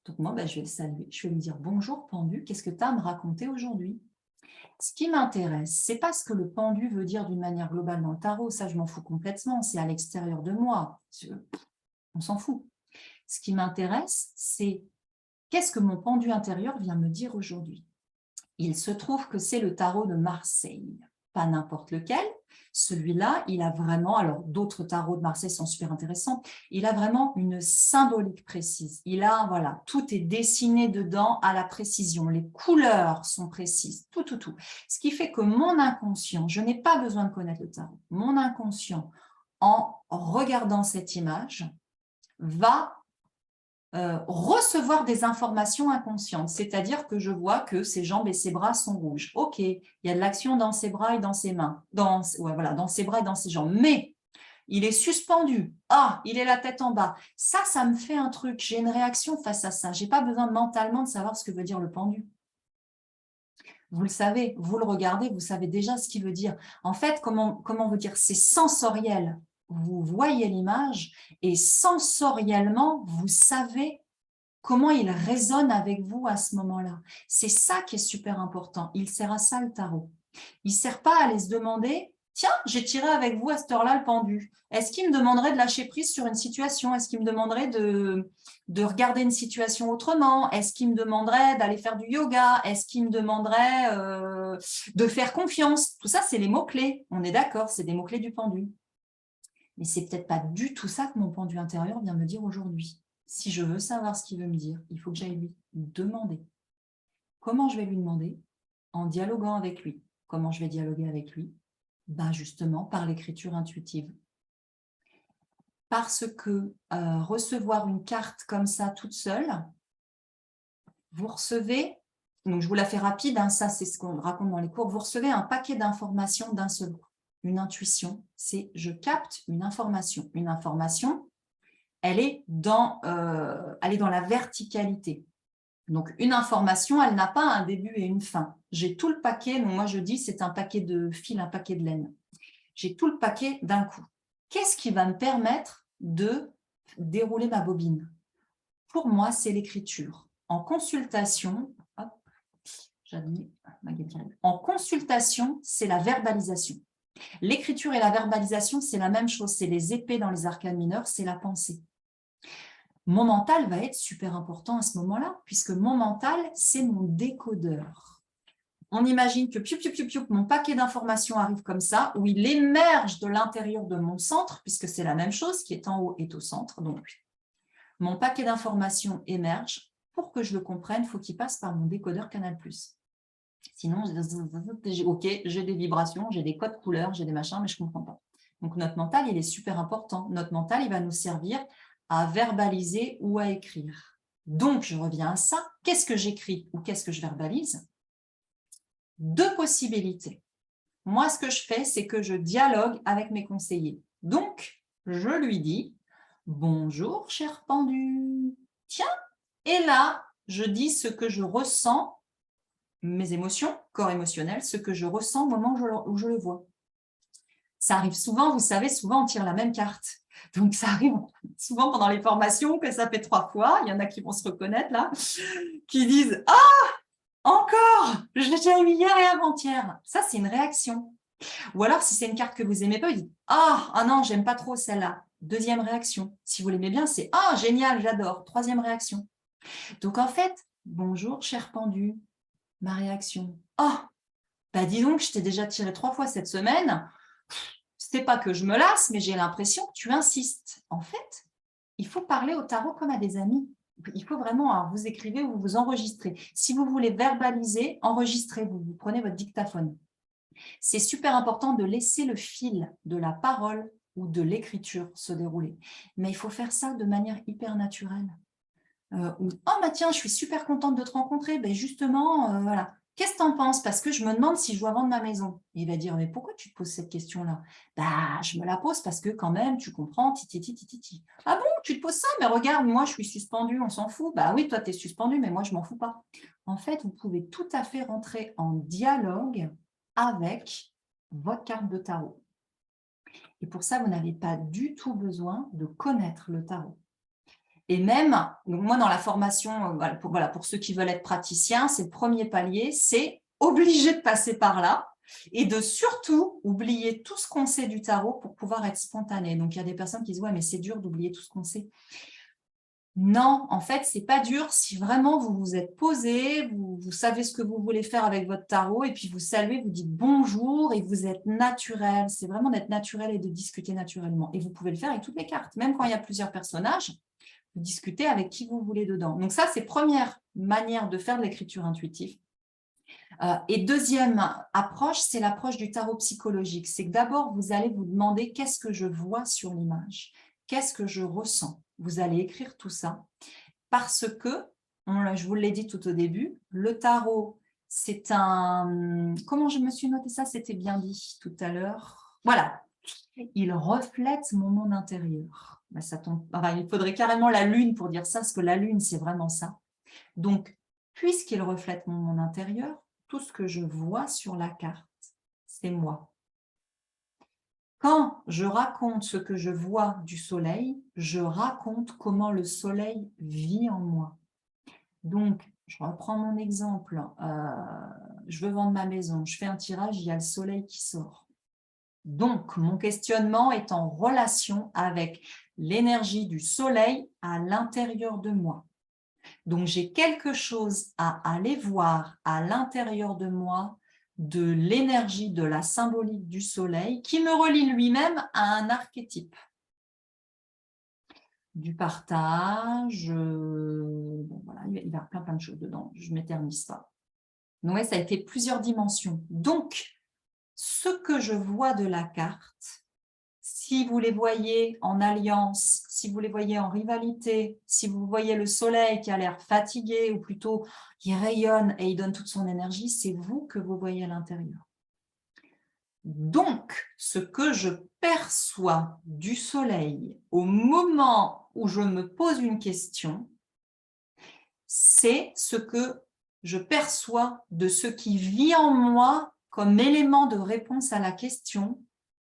Donc moi, je vais le saluer, je vais lui dire « Bonjour pendu, qu'est-ce que tu as à me raconter aujourd'hui ?» Ce qui m'intéresse, ce n'est pas ce que le pendu veut dire d'une manière globale dans le tarot, ça je m'en fous complètement, c'est à l'extérieur de moi, on s'en fout. Ce qui m'intéresse, c'est qu'est-ce que mon pendu intérieur vient me dire aujourd'hui. Il se trouve que c'est le tarot de Marseille, pas n'importe lequel. Celui-là, il a vraiment, alors d'autres tarots de Marseille sont super intéressants, il a vraiment une symbolique précise. Il a, voilà, tout est dessiné dedans à la précision, les couleurs sont précises, tout. Ce qui fait que mon inconscient, je n'ai pas besoin de connaître le tarot, mon inconscient, en regardant cette image, va recevoir des informations inconscientes, c'est-à-dire que je vois que ses jambes et ses bras sont rouges. Ok, il y a de l'action dans ses bras et dans ses mains, dans ses bras et dans ses jambes, mais il est suspendu. Ah, il est la tête en bas. Ça me fait un truc, j'ai une réaction face à ça. Je n'ai pas besoin mentalement de savoir ce que veut dire le pendu. Vous le savez, vous le regardez, vous savez déjà ce qu'il veut dire. En fait, comment vous dire, c'est sensoriel. Vous voyez l'image et sensoriellement, vous savez comment il résonne avec vous à ce moment-là. C'est ça qui est super important. Il sert à ça le tarot. Il ne sert pas à aller se demander « Tiens, j'ai tiré avec vous à cette heure-là le pendu. Est-ce qu'il me demanderait de lâcher prise sur une situation? Est-ce qu'il me demanderait de regarder une situation autrement? Est-ce qu'il me demanderait d'aller faire du yoga? Est-ce qu'il me demanderait de faire confiance ?» Tout ça, c'est les mots-clés. On est d'accord, c'est des mots-clés du pendu. Mais c'est peut-être pas du tout ça que mon pendu intérieur vient me dire aujourd'hui. Si je veux savoir ce qu'il veut me dire, il faut que j'aille lui demander. Comment je vais lui demander? En dialoguant avec lui. Comment je vais dialoguer avec lui? Ben justement, par l'écriture intuitive. Parce que recevoir une carte comme ça toute seule, vous recevez, donc je vous la fais rapide, hein, ça c'est ce qu'on raconte dans les cours, vous recevez un paquet d'informations d'un seul coup. Une intuition, c'est je capte une information. Une information, elle est dans la verticalité. Donc, une information, elle n'a pas un début et une fin. J'ai tout le paquet, donc moi je dis c'est un paquet de fil, un paquet de laine. J'ai tout le paquet d'un coup. Qu'est-ce qui va me permettre de dérouler ma bobine? Pour moi, c'est l'écriture. En consultation, en consultation, c'est la verbalisation. L'écriture et la verbalisation, c'est la même chose. C'est les épées dans les arcanes mineurs, c'est la pensée. Mon mental va être super important à ce moment-là, puisque mon mental, c'est mon décodeur. On imagine que mon paquet d'informations arrive comme ça, où il émerge de l'intérieur de mon centre, puisque c'est la même chose, qui est en haut est au centre. Donc, mon paquet d'informations émerge. Pour que je le comprenne, il faut qu'il passe par mon décodeur Canal+. Sinon, ok, j'ai des vibrations, j'ai des codes couleurs, j'ai des machins, mais je ne comprends pas. Donc, notre mental, il est super important. Notre mental, il va nous servir à verbaliser ou à écrire. Donc, je reviens à ça. Qu'est-ce que j'écris ou qu'est-ce que je verbalise? Deux possibilités. Moi, ce que je fais, c'est que je dialogue avec mes conseillers. Donc, je lui dis « Bonjour, cher pendu. Tiens, et là, je dis ce que je ressens, mes émotions, corps émotionnel, ce que je ressens au moment où je le vois. » Ça arrive souvent, vous savez, souvent on tire la même carte. Donc, ça arrive souvent pendant les formations que ça fait 3 fois. Il y en a qui vont se reconnaître là, qui disent « Ah, encore, je l'ai déjà eu hier et avant-hier. » Ça, c'est une réaction. Ou alors, si c'est une carte que vous n'aimez pas, vous dites « Ah non, j'aime pas trop celle-là. » Deuxième réaction. Si vous l'aimez bien, c'est « Ah, génial, j'adore. » Troisième réaction. Donc, en fait, bonjour, cher pendu. Ma réaction. « Ah, bah dis donc, je t'ai déjà tiré 3 fois cette semaine. C'est pas que je me lasse, mais j'ai l'impression que tu insistes. » En fait, il faut parler au tarot comme à des amis. Il faut vraiment, alors vous écrivez ou vous enregistrez. Si vous voulez verbaliser, enregistrez-vous. Vous prenez votre dictaphone. C'est super important de laisser le fil de la parole ou de l'écriture se dérouler. Mais il faut faire ça de manière hyper naturelle. Oh, bah tiens, je suis super contente de te rencontrer. Ben justement, voilà. Qu'est-ce que tu en penses? Parce que je me demande si je dois vendre ma maison. Il va dire, mais pourquoi tu te poses cette question-là? Bah, je me la pose parce que quand même, tu comprends, titi. Ah bon, tu te poses ça? Mais regarde, moi, je suis suspendue, on s'en fout. Bah oui, toi, tu es suspendue, mais moi, je m'en fous pas. En fait, vous pouvez tout à fait rentrer en dialogue avec votre carte de tarot. Et pour ça, vous n'avez pas du tout besoin de connaître le tarot. Et même, donc moi dans la formation, pour ceux qui veulent être praticiens, c'est le premier palier, c'est obligé de passer par là et de surtout oublier tout ce qu'on sait du tarot pour pouvoir être spontané. Donc il y a des personnes qui disent « Ouais, mais c'est dur d'oublier tout ce qu'on sait. » Non, en fait, c'est pas dur si vraiment vous vous êtes posé, vous savez ce que vous voulez faire avec votre tarot et puis vous saluez, vous dites bonjour et vous êtes naturel. C'est vraiment d'être naturel et de discuter naturellement. Et vous pouvez le faire avec toutes les cartes, même quand il y a plusieurs personnages. Vous discutez avec qui vous voulez dedans. Donc ça, c'est première manière de faire de l'écriture intuitive. Et deuxième approche, c'est l'approche du tarot psychologique. C'est que d'abord, vous allez vous demander qu'est-ce que je vois sur l'image? Qu'est-ce que je ressens? Vous allez écrire tout ça parce que, je vous l'ai dit tout au début, le tarot, c'est un... Comment je me suis noté ça? C'était bien dit tout à l'heure. Voilà, il reflète mon monde intérieur. Ben, ça tombe... enfin, il faudrait carrément la lune pour dire ça, parce que la lune, c'est vraiment ça. Donc, puisqu'il reflète mon monde intérieur, tout ce que je vois sur la carte, c'est moi. Quand je raconte ce que je vois du soleil, je raconte comment le soleil vit en moi. Donc, je reprends mon exemple, je veux vendre ma maison, je fais un tirage, il y a le soleil qui sort. Donc, mon questionnement est en relation avec l'énergie du soleil à l'intérieur de moi. Donc, j'ai quelque chose à aller voir à l'intérieur de moi de l'énergie, de la symbolique du soleil qui me relie lui-même à un archétype. Du partage, bon, voilà, il va y avoir plein de choses dedans, je ne m'éternise pas. Donc, ouais, ça a été plusieurs dimensions. Donc, ce que je vois de la carte, si vous les voyez en alliance, si vous les voyez en rivalité, si vous voyez le soleil qui a l'air fatigué, ou plutôt il rayonne et il donne toute son énergie, c'est vous que vous voyez à l'intérieur. Donc, ce que je perçois du soleil au moment où je me pose une question, c'est ce que je perçois de ce qui vit en moi comme élément de réponse à la question,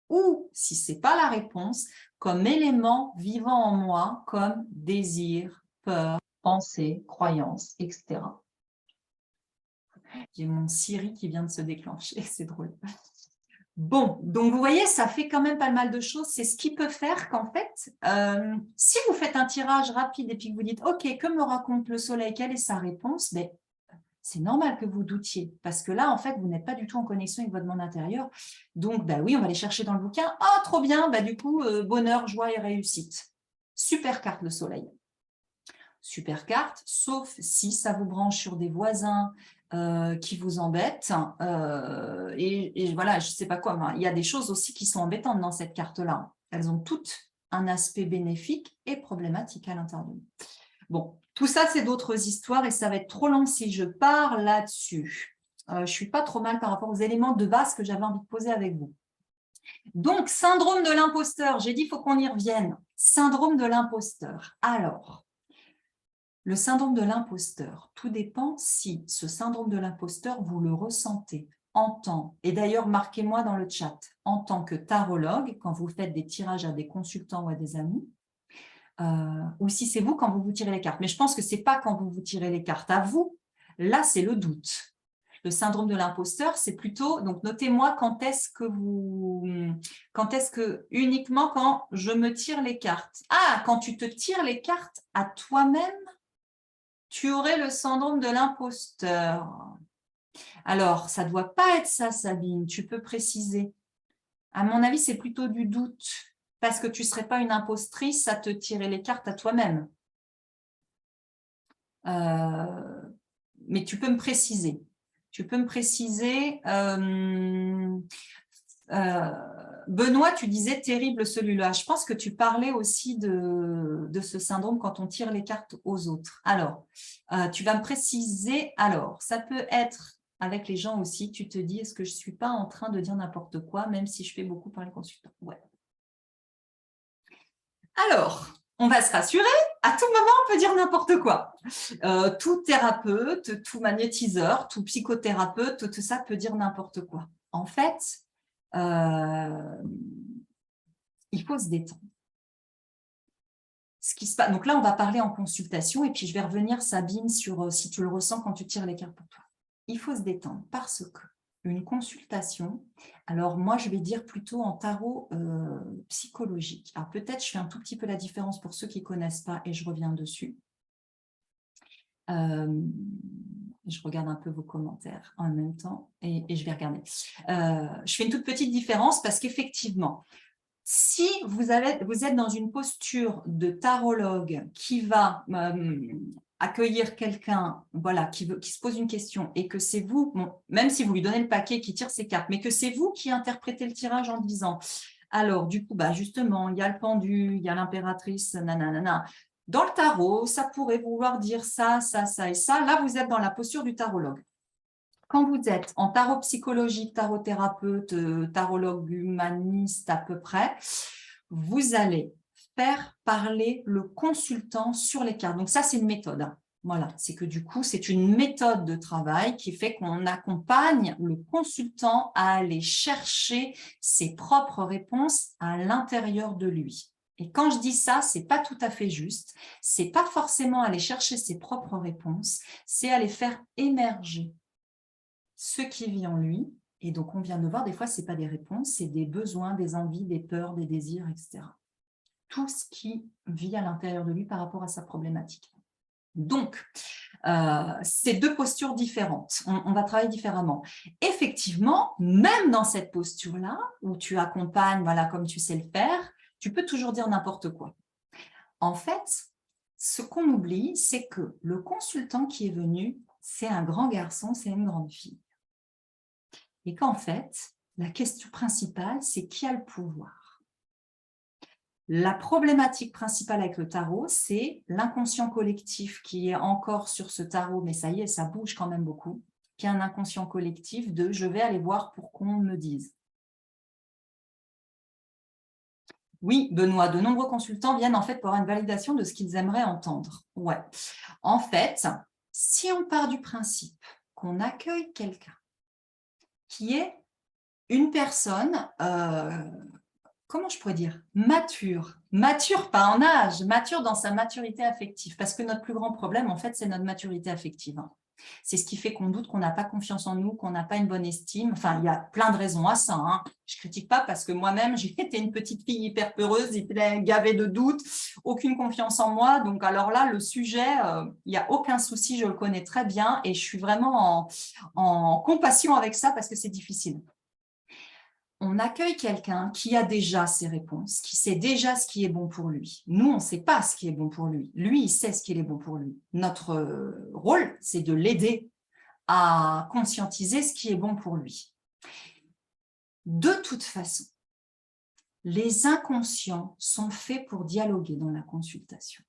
ou, si ce n'est pas la réponse, comme élément vivant en moi, comme désir, peur, pensée, croyance, etc. J'ai mon Siri qui vient de se déclencher, c'est drôle. Bon, donc vous voyez, ça fait quand même pas mal de choses. C'est ce qui peut faire qu'en fait, si vous faites un tirage rapide et puis que vous dites « Ok, que me raconte le soleil? Quelle est sa réponse ?» Ben, c'est normal que vous doutiez, parce que là, en fait, vous n'êtes pas du tout en connexion avec votre monde intérieur. Donc, bah oui, on va aller chercher dans le bouquin. Ah, trop bien, bah du coup, bonheur, joie et réussite. Super carte, le soleil. Super carte, sauf si ça vous branche sur des voisins qui vous embêtent. Et voilà, je ne sais pas quoi, mais il y a des choses aussi qui sont embêtantes dans cette carte-là. Elles ont toutes un aspect bénéfique et problématique à l'intérieur de nous. Bon, tout ça, c'est d'autres histoires et ça va être trop long si je pars là-dessus. Je ne suis pas trop mal par rapport aux éléments de base que j'avais envie de poser avec vous. Donc, syndrome de l'imposteur. J'ai dit, il faut qu'on y revienne. Syndrome de l'imposteur. Alors, le syndrome de l'imposteur, tout dépend si ce syndrome de l'imposteur, vous le ressentez en tant, et d'ailleurs, marquez-moi dans le chat, en tant que tarologue, quand vous faites des tirages à des consultants ou à des amis, ou si c'est vous quand vous vous tirez les cartes. Mais je pense que ce n'est pas quand vous vous tirez les cartes à vous. Là, c'est le doute. Le syndrome de l'imposteur, c'est plutôt, donc notez-moi quand est-ce que uniquement quand je me tire les cartes. Ah, quand tu te tires les cartes à toi-même, tu aurais le syndrome de l'imposteur. Alors, ça ne doit pas être ça, Sabine, tu peux préciser. À mon avis, c'est plutôt du doute. Parce que tu ne serais pas une impostrice à te tirer les cartes à toi-même. Mais tu peux me préciser. Tu peux me préciser. Benoît, tu disais terrible celui-là. Je pense que tu parlais aussi de ce syndrome quand on tire les cartes aux autres. Alors, tu vas me préciser. Alors, ça peut être avec les gens aussi. Tu te dis, est-ce que je ne suis pas en train de dire n'importe quoi, même si je fais beaucoup par les consultants? Ouais. Alors, on va se rassurer, à tout moment, on peut dire n'importe quoi. Tout thérapeute, tout magnétiseur, tout psychothérapeute, tout ça peut dire n'importe quoi. En fait, il faut se détendre. Ce qui se passe, donc là, on va parler en consultation et puis je vais revenir, Sabine, sur si tu le ressens quand tu tires les cartes pour toi. Il faut se détendre parce que une consultation, alors moi je vais dire plutôt en tarot psychologique. Alors peut-être je fais un tout petit peu la différence pour ceux qui ne connaissent pas et je reviens dessus. Je regarde un peu vos commentaires en même temps et je vais regarder. Je fais une toute petite différence parce qu'effectivement, si vous êtes dans une posture de tarologue qui va accueillir quelqu'un voilà, qui se pose une question et que c'est vous, bon, même si vous lui donnez le paquet qui tire ses cartes, mais que c'est vous qui interprétez le tirage en disant alors du coup, bah, justement, il y a le pendu, il y a l'impératrice, nanana. Dans le tarot, ça pourrait vouloir dire ça, ça, ça et ça. Là, vous êtes dans la posture du tarologue. Quand vous êtes en tarot psychologique, tarot-thérapeute, tarologue humaniste à peu près, vous allez faire parler le consultant sur les cartes. Donc ça, c'est une méthode. Voilà, c'est que du coup, c'est une méthode de travail qui fait qu'on accompagne le consultant à aller chercher ses propres réponses à l'intérieur de lui. Et quand je dis ça, c'est pas tout à fait juste. C'est pas forcément aller chercher ses propres réponses, c'est aller faire émerger ce qui vit en lui. Et donc, on vient de voir, des fois, c'est pas des réponses, c'est des besoins, des envies, des peurs, des désirs, etc. Tout ce qui vit à l'intérieur de lui par rapport à sa problématique. Donc, c'est deux postures différentes. On va travailler différemment. Effectivement, même dans cette posture-là, où tu accompagnes, voilà, comme tu sais le faire, tu peux toujours dire n'importe quoi. En fait, ce qu'on oublie, c'est que le consultant qui est venu, c'est un grand garçon, c'est une grande fille. Et qu'en fait, la question principale, c'est qui a le pouvoir. La problématique principale avec le tarot, c'est l'inconscient collectif qui est encore sur ce tarot, mais ça y est, ça bouge quand même beaucoup, qui est un inconscient collectif de « je vais aller voir pour qu'on me dise ». Oui, Benoît, de nombreux consultants viennent en fait pour avoir une validation de ce qu'ils aimeraient entendre. Ouais. En fait, si on part du principe qu'on accueille quelqu'un qui est une personne, comment je pourrais dire, mature pas en âge, mature dans sa maturité affective, parce que notre plus grand problème, en fait, c'est notre maturité affective. C'est ce qui fait qu'on doute, qu'on n'a pas confiance en nous, qu'on n'a pas une bonne estime. Enfin, il y a plein de raisons à ça. Je ne critique pas parce que moi-même, j'ai été une petite fille hyper peureuse, gavée de doutes, aucune confiance en moi. Donc, alors là, le sujet, il n'y a aucun souci, je le connais très bien et je suis vraiment en compassion avec ça parce que c'est difficile. On accueille quelqu'un qui a déjà ses réponses, qui sait déjà ce qui est bon pour lui. Nous, on ne sait pas ce qui est bon pour lui. Lui, il sait ce qui est bon pour lui. Notre rôle, c'est de l'aider à conscientiser ce qui est bon pour lui. De toute façon, les inconscients sont faits pour dialoguer dans la consultation.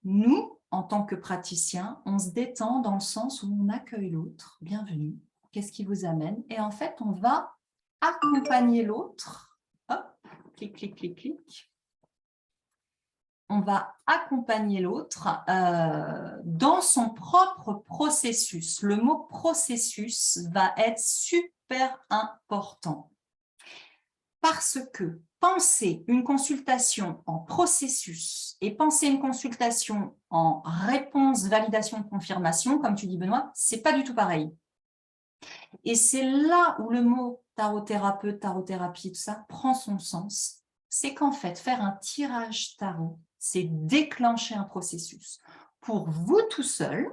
Nous, en tant que praticiens, on se détend dans le sens où on accueille l'autre. Bienvenue. Qu'est-ce qui vous amène? Et en fait, on va accompagner l'autre. Hop, clic, clic, clic, clic. On va accompagner l'autre dans son propre processus. Le mot processus va être super important parce que penser une consultation en processus et penser une consultation en réponse, validation, confirmation, comme tu dis Benoît, c'est pas du tout pareil. Et c'est là où le mot tarot-thérapeute, tarot-thérapie, tout ça prend son sens. C'est qu'en fait, faire un tirage tarot, c'est déclencher un processus pour vous tout seul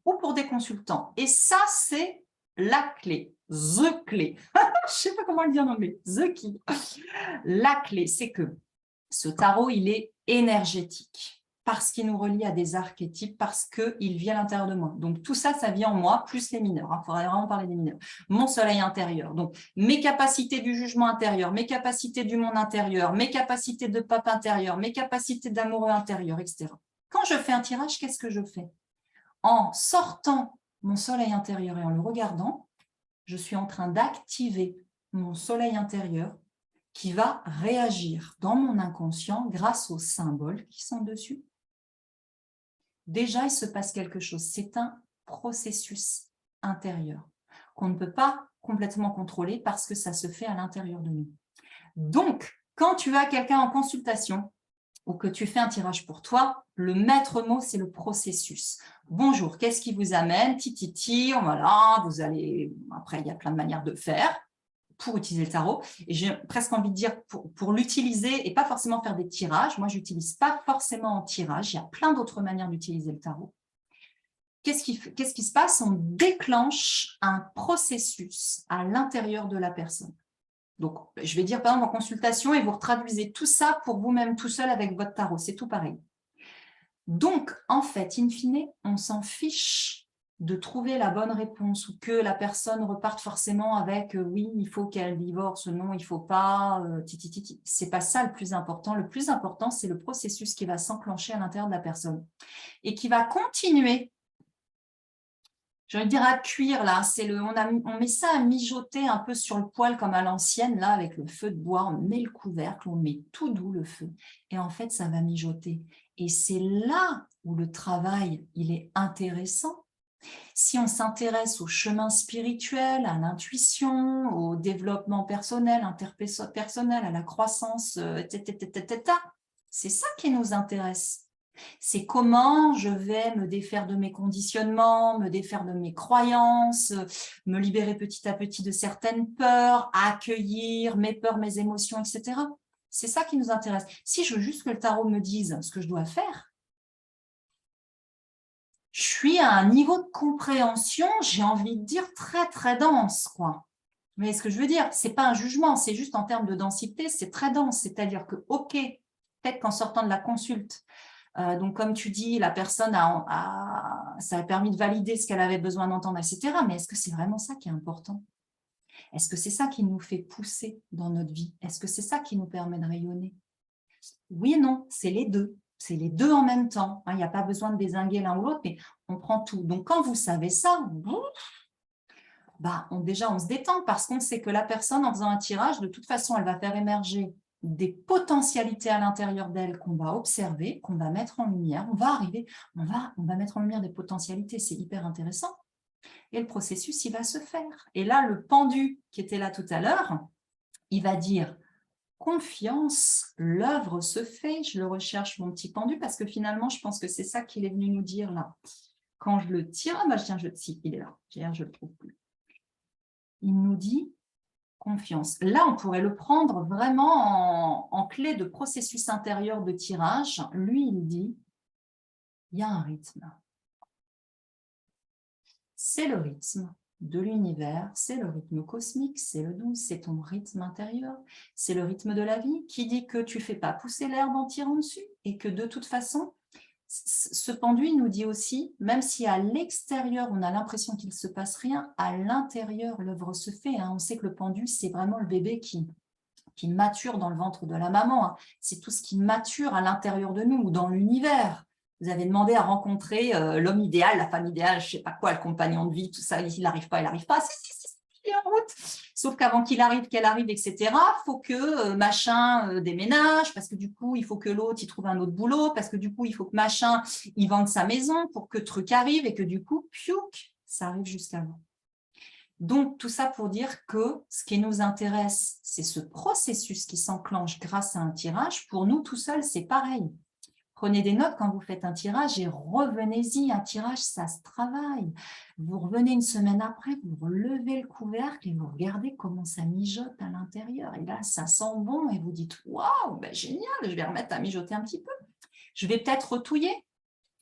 ou pour des consultants. Et ça, c'est la clé, the clé. Je ne sais pas comment le dire en anglais, the key. La clé, c'est que ce tarot, il est énergétique parce qu'il nous relie à des archétypes, parce qu'il vit à l'intérieur de moi. Donc, tout ça, ça vit en moi, plus les mineurs. Il faudrait vraiment parler des mineurs. Mon soleil intérieur. Donc, mes capacités du jugement intérieur, mes capacités du monde intérieur, mes capacités de pape intérieur, mes capacités d'amoureux intérieur, etc. Quand je fais un tirage, qu'est-ce que je fais? En sortant mon soleil intérieur et en le regardant, je suis en train d'activer mon soleil intérieur qui va réagir dans mon inconscient grâce aux symboles qui sont dessus. Déjà, il se passe quelque chose. C'est un processus intérieur qu'on ne peut pas complètement contrôler parce que ça se fait à l'intérieur de nous. Donc, quand tu as quelqu'un en consultation ou que tu fais un tirage pour toi, le maître mot, c'est le processus. Bonjour, qu'est-ce qui vous amène? Tititi, voilà, vous allez... Après, il y a plein de manières de faire pour utiliser le tarot. Et j'ai presque envie de dire pour l'utiliser et pas forcément faire des tirages. Moi, je n'utilise pas forcément en tirage. Il y a plein d'autres manières d'utiliser le tarot. Qu'est-ce qui se passe? On déclenche un processus à l'intérieur de la personne. Donc, je vais dire par exemple en consultation et vous traduisez tout ça pour vous-même tout seul avec votre tarot. C'est tout pareil. Donc, en fait, in fine, on s'en fiche de trouver la bonne réponse ou que la personne reparte forcément avec oui, il faut qu'elle divorce, non, il ne faut pas, titi. C'est pas ça le plus important. Le plus important, c'est le processus qui va s'enclencher à l'intérieur de la personne et qui va continuer. J'ai envie de dire à cuire, là, on met ça à mijoter un peu sur le poêle comme à l'ancienne, là, avec le feu de bois, on met le couvercle, on met tout doux le feu. Et en fait, ça va mijoter. Et c'est là où le travail, il est intéressant, Si on s'intéresse au chemin spirituel, à l'intuition, au développement personnel, interpersonnel, à la croissance, c'est ça qui nous intéresse. C'est comment je vais me défaire de mes conditionnements, me défaire de mes croyances, me libérer petit à petit de certaines peurs, accueillir mes peurs, mes émotions, etc. C'est ça qui nous intéresse. Si je veux juste que le tarot me dise ce que je dois faire, je suis à un niveau de compréhension, j'ai envie de dire, très, très dense, quoi. Mais ce que je veux dire, c'est pas un jugement, c'est juste en termes de densité, c'est très dense. C'est-à-dire que, OK, peut-être qu'en sortant de la consulte, donc comme tu dis, la personne ça a permis de valider ce qu'elle avait besoin d'entendre, etc. Mais est-ce que c'est vraiment ça qui est important? Est-ce que c'est ça qui nous fait pousser dans notre vie? Est-ce que c'est ça qui nous permet de rayonner? Oui et non, c'est les deux. C'est les deux en même temps. Il n'y a pas besoin de dézinguer l'un ou l'autre, mais on prend tout. Donc, quand vous savez ça, déjà, on se détend parce qu'on sait que la personne, en faisant un tirage, de toute façon, elle va faire émerger des potentialités à l'intérieur d'elle qu'on va observer, qu'on va mettre en lumière. On va mettre en lumière des potentialités. C'est hyper intéressant. Et le processus, il va se faire. Et là, le pendu qui était là tout à l'heure, il va dire confiance, l'œuvre se fait. Je le recherche, mon petit pendu, parce que finalement, je pense que c'est ça qu'il est venu nous dire là. Quand je le tire, il est là. Je le trouve plus. Il nous dit confiance. Là, on pourrait le prendre vraiment en clé de processus intérieur de tirage. Lui, il dit, il y a un rythme. C'est le rythme de l'univers, c'est le rythme cosmique, c'est le 12, c'est ton rythme intérieur, c'est le rythme de la vie qui dit que tu ne fais pas pousser l'herbe en tirant dessus et que de toute façon, ce pendu nous dit aussi, même si à l'extérieur, on a l'impression qu'il ne se passe rien, à l'intérieur, l'œuvre se fait. On sait que le pendu, c'est vraiment le bébé qui mature dans le ventre de la maman. C'est tout ce qui mature à l'intérieur de nous ou dans l'univers. Vous avez demandé à rencontrer l'homme idéal, la femme idéale, je ne sais pas quoi, le compagnon de vie, tout ça, il n'arrive pas, il n'arrive pas. Il est en route. Sauf qu'avant qu'il arrive, qu'elle arrive, etc., il faut que machin déménage, parce que du coup, il faut que l'autre, il trouve un autre boulot, parce que du coup, il faut que machin, il vende sa maison pour que truc arrive et que du coup, piouk, ça arrive jusqu'à vous. Donc, tout ça pour dire que ce qui nous intéresse, c'est ce processus qui s'enclenche grâce à un tirage. Pour nous, tout seul, c'est pareil. Prenez des notes quand vous faites un tirage et revenez-y. Un tirage, ça se travaille. Vous revenez une semaine après, vous relevez le couvercle et vous regardez comment ça mijote à l'intérieur. Et là, ça sent bon et vous dites « Waouh, ben génial, je vais remettre à mijoter un petit peu. Je vais peut-être retouiller. »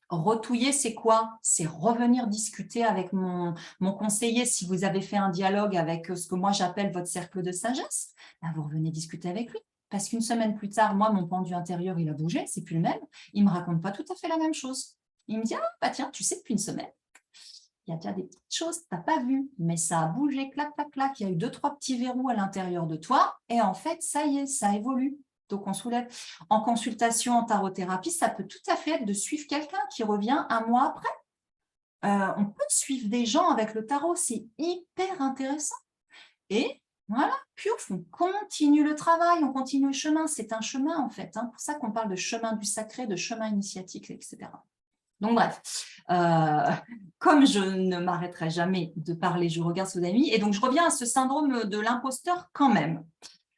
Retouiller, c'est quoi? C'est revenir discuter avec mon conseiller. Si vous avez fait un dialogue avec ce que moi j'appelle votre cercle de sagesse, ben vous revenez discuter avec lui. Parce qu'une semaine plus tard, moi, mon pendu intérieur, il a bougé, c'est plus le même. Il ne me raconte pas tout à fait la même chose. Il me dit, ah, bah tiens, tu sais, depuis une semaine, il y a déjà des petites choses que tu n'as pas vues, mais ça a bougé, clac, clac, clac. Il y a eu 2-3 petits verrous à l'intérieur de toi, et en fait, ça y est, ça évolue. Donc, on soulève. En consultation, en tarothérapie, ça peut tout à fait être de suivre quelqu'un qui revient un mois après. On peut suivre des gens avec le tarot, c'est hyper intéressant. Et voilà, piouf, on continue le travail, on continue le chemin. C'est un chemin, en fait. C'est pour ça qu'on parle de chemin du sacré, de chemin initiatique, etc. Donc, bref, comme je ne m'arrêterai jamais de parler, je regarde ce que vous avez mis. Et donc, je reviens à ce syndrome de l'imposteur quand même.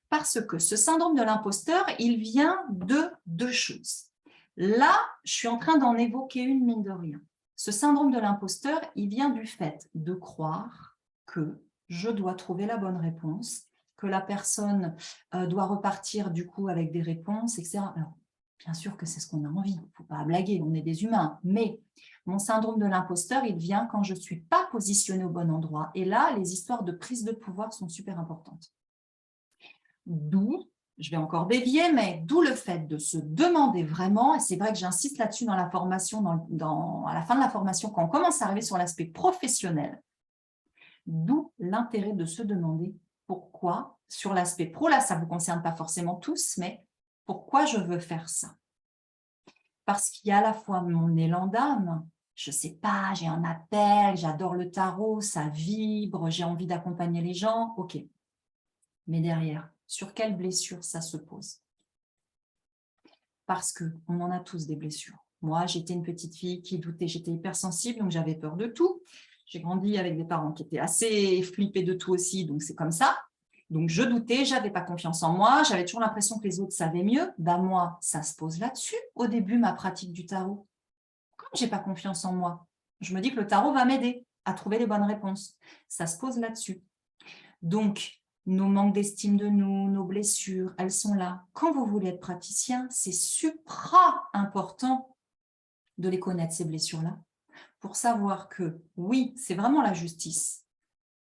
Parce que ce syndrome de l'imposteur, il vient de deux choses. Là, je suis en train d'en évoquer une, mine de rien. Ce syndrome de l'imposteur, il vient du fait de croire que je dois trouver la bonne réponse, que la personne doit repartir du coup avec des réponses, etc. Alors, bien sûr que c'est ce qu'on a envie, il ne faut pas blaguer, on est des humains, mais mon syndrome de l'imposteur, il vient quand je ne suis pas positionnée au bon endroit. Et là, les histoires de prise de pouvoir sont super importantes. D'où, je vais encore dévier, mais d'où le fait de se demander vraiment, et c'est vrai que j'insiste là-dessus dans la formation, à la fin de la formation, quand on commence à arriver sur l'aspect professionnel, d'où l'intérêt de se demander pourquoi, sur l'aspect pro, là, ça ne vous concerne pas forcément tous, mais pourquoi je veux faire ça? Parce qu'il y a à la fois mon élan d'âme, je ne sais pas, j'ai un appel, j'adore le tarot, ça vibre, j'ai envie d'accompagner les gens, ok. Mais derrière, sur quelle blessure ça se pose? Parce qu'on en a tous des blessures. Moi, j'étais une petite fille qui doutait, j'étais hypersensible, donc j'avais peur de tout. J'ai grandi avec des parents qui étaient assez flippés de tout aussi, donc c'est comme ça. Donc, je doutais, je n'avais pas confiance en moi, j'avais toujours l'impression que les autres savaient mieux. Ben moi, ça se pose là-dessus, au début, ma pratique du tarot. Comme je n'ai pas confiance en moi, je me dis que le tarot va m'aider à trouver les bonnes réponses. Ça se pose là-dessus. Donc, nos manques d'estime de nous, nos blessures, elles sont là. Quand vous voulez être praticien, c'est supra important de les connaître, ces blessures-là, pour savoir que, oui, c'est vraiment la justice.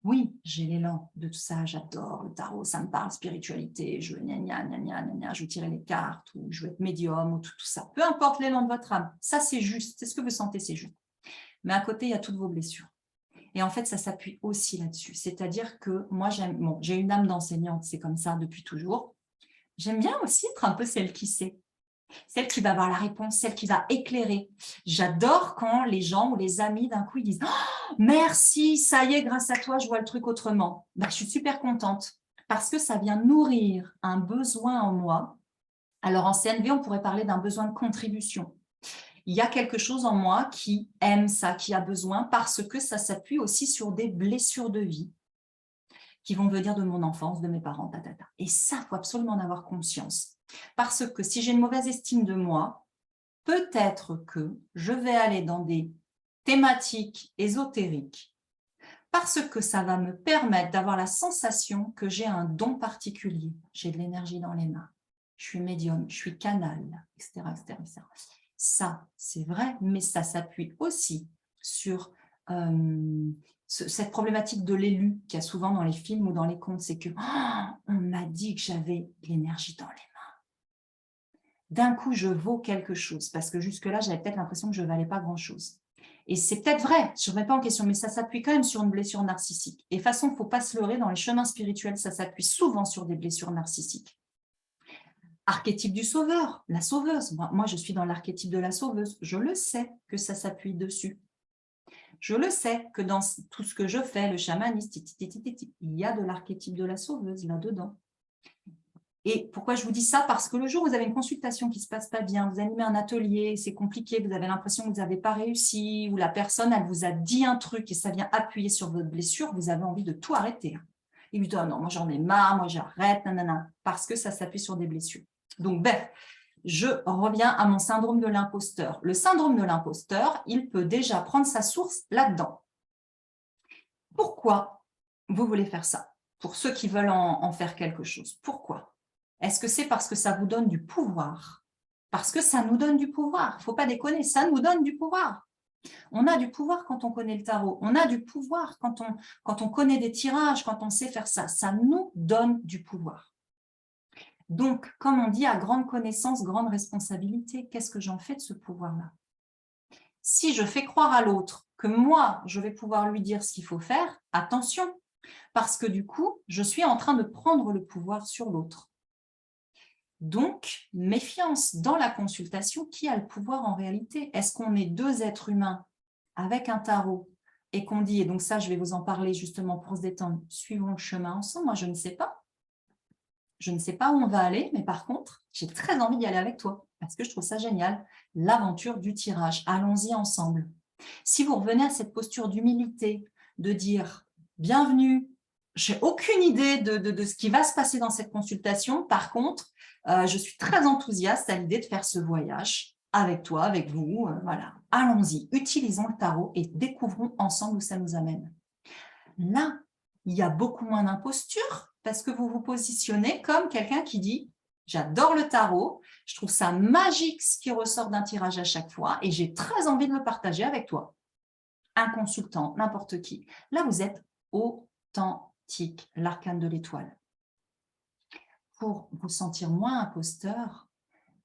Oui, j'ai l'élan de tout ça, j'adore le tarot, ça me parle, spiritualité, je veux gna gna gna gna gna gna, je veux tirer les cartes, ou je veux être médium, ou tout ça. Peu importe l'élan de votre âme, ça c'est juste, c'est ce que vous sentez, c'est juste. Mais à côté, il y a toutes vos blessures. Et en fait, ça s'appuie aussi là-dessus. C'est-à-dire que moi, j'ai une âme d'enseignante, c'est comme ça depuis toujours. J'aime bien aussi être un peu celle qui sait, celle qui va avoir la réponse, celle qui va éclairer. J'adore quand les gens ou les amis, d'un coup, ils disent oh, « Merci, ça y est, grâce à toi, je vois le truc autrement. » Ben, je suis super contente parce que ça vient nourrir un besoin en moi. Alors, en CNV, on pourrait parler d'un besoin de contribution. Il y a quelque chose en moi qui aime ça, qui a besoin, parce que ça s'appuie aussi sur des blessures de vie qui vont venir de mon enfance, de mes parents, tatata. Et ça, il faut absolument en avoir conscience. Parce que si j'ai une mauvaise estime de moi, peut-être que je vais aller dans des thématiques ésotériques parce que ça va me permettre d'avoir la sensation que j'ai un don particulier. J'ai de l'énergie dans les mains, je suis médium, je suis canal, etc., etc., etc. Ça, c'est vrai, mais ça s'appuie aussi sur cette problématique de l'élu qu'il y a souvent dans les films ou dans les contes, c'est que on m'a dit que j'avais l'énergie dans les mains. D'un coup, je vaux quelque chose, parce que jusque-là, j'avais peut-être l'impression que je ne valais pas grand-chose. Et c'est peut-être vrai, je ne remets pas en question, mais ça s'appuie quand même sur une blessure narcissique. Et de toute façon, il ne faut pas se leurrer, dans les chemins spirituels, ça s'appuie souvent sur des blessures narcissiques. Archétype du sauveur, la sauveuse. Moi, je suis dans l'archétype de la sauveuse. Je le sais que ça s'appuie dessus. Je le sais que dans tout ce que je fais, le chamanisme, il y a de l'archétype de la sauveuse là-dedans. Et pourquoi je vous dis ça? Parce que le jour où vous avez une consultation qui ne se passe pas bien, vous animez un atelier, c'est compliqué, vous avez l'impression que vous n'avez pas réussi, ou la personne, elle vous a dit un truc et ça vient appuyer sur votre blessure, vous avez envie de tout arrêter. Et vous dites, oh non, moi j'en ai marre, moi j'arrête, nanana, parce que ça s'appuie sur des blessures. Donc, bref, je reviens à mon syndrome de l'imposteur. Le syndrome de l'imposteur, il peut déjà prendre sa source là-dedans. Pourquoi vous voulez faire ça? Pour ceux qui veulent en faire quelque chose. Pourquoi? Est-ce que c'est parce que ça vous donne du pouvoir? Parce que ça nous donne du pouvoir. Il ne faut pas déconner, ça nous donne du pouvoir. On a du pouvoir quand on connaît le tarot. On a du pouvoir quand on connaît des tirages, quand on sait faire ça. Ça nous donne du pouvoir. Donc, comme on dit, à grande connaissance, grande responsabilité, qu'est-ce que j'en fais de ce pouvoir-là? Si je fais croire à l'autre que moi, je vais pouvoir lui dire ce qu'il faut faire, attention, parce que du coup, je suis en train de prendre le pouvoir sur l'autre. Donc, méfiance dans la consultation, qui a le pouvoir en réalité? Est-ce qu'on est deux êtres humains avec un tarot et qu'on dit, et donc ça, je vais vous en parler justement pour se détendre, suivons le chemin ensemble, moi je ne sais pas. Je ne sais pas où on va aller, mais par contre, j'ai très envie d'y aller avec toi parce que je trouve ça génial, l'aventure du tirage. Allons-y ensemble. Si vous revenez à cette posture d'humilité, de dire « Bienvenue, je n'ai aucune idée de ce qui va se passer dans cette consultation. Par contre, je suis très enthousiaste à l'idée de faire ce voyage avec toi, avec vous. Voilà, allons-y, utilisons le tarot et découvrons ensemble où ça nous amène. » Là, il y a beaucoup moins d'imposture parce que vous vous positionnez comme quelqu'un qui dit « J'adore le tarot, je trouve ça magique ce qui ressort d'un tirage à chaque fois et j'ai très envie de le partager avec toi. » Un consultant, n'importe qui. Là, vous êtes authentique, l'arcane de l'étoile. Pour vous sentir moins imposteur,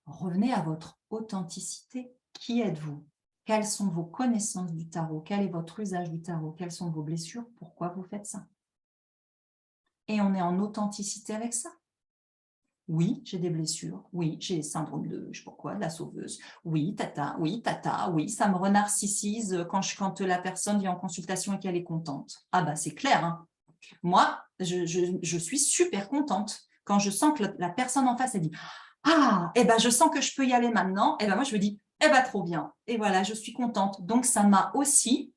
revenez à votre authenticité. Qui êtes-vous? Quelles sont vos connaissances du tarot? Quel est votre usage du tarot? Quelles sont vos blessures? Pourquoi vous faites ça? Et on est en authenticité avec ça. Oui, j'ai des blessures. Oui, j'ai le syndrome de, je sais pas quoi, de la sauveuse. Oui, tata, oui, ça me renarcissise quand la personne vient en consultation et qu'elle est contente. Ah bah c'est clair, hein. Moi, je suis super contente quand je sens que la personne en face, elle dit « Ah, eh ben, je sens que je peux y aller maintenant. » Et ben moi, je me dis Eh bien, trop bien. Et voilà, je suis contente. Donc, ça m'a aussi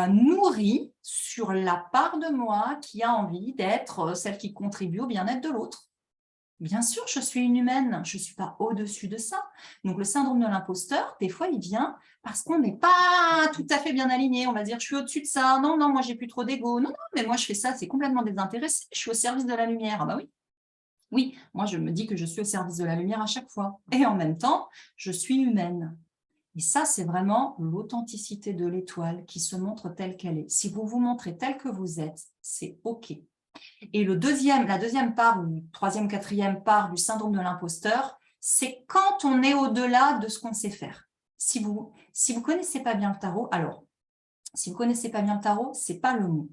nourrie sur la part de moi qui a envie d'être celle qui contribue au bien-être de l'autre. Bien sûr, je suis une humaine, je ne suis pas au-dessus de ça. Donc, le syndrome de l'imposteur, des fois, il vient parce qu'on n'est pas tout à fait bien aligné. On va dire, je suis au-dessus de ça. Non, non, moi, j'ai plus trop d'ego. Non, non, mais moi, je fais ça, c'est complètement désintéressé. Je suis au service de la lumière. Ah bah oui. Oui, moi, je me dis que je suis au service de la lumière à chaque fois. Et en même temps, je suis humaine. Et ça, c'est vraiment l'authenticité de l'étoile qui se montre telle qu'elle est. Si vous vous montrez tel que vous êtes, c'est OK. Et la deuxième part, ou troisième, quatrième part du syndrome de l'imposteur, c'est quand on est au-delà de ce qu'on sait faire. Si vous connaissez pas bien le tarot, alors, si vous connaissez pas bien le tarot, c'est pas le mot.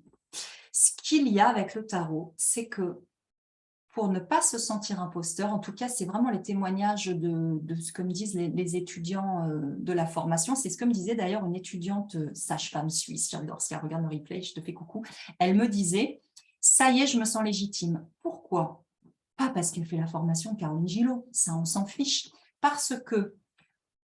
Ce qu'il y a avec le tarot, c'est que pour ne pas se sentir imposteur, en tout cas, c'est vraiment les témoignages de ce que me disent les étudiants de la formation. C'est ce que me disait d'ailleurs une étudiante sage-femme suisse, j'adore, si elle regarde le replay, je te fais coucou. Elle me disait, ça y est, je me sens légitime. Pourquoi? Pas parce qu'elle fait la formation Caroline Gillot, ça on s'en fiche. Parce que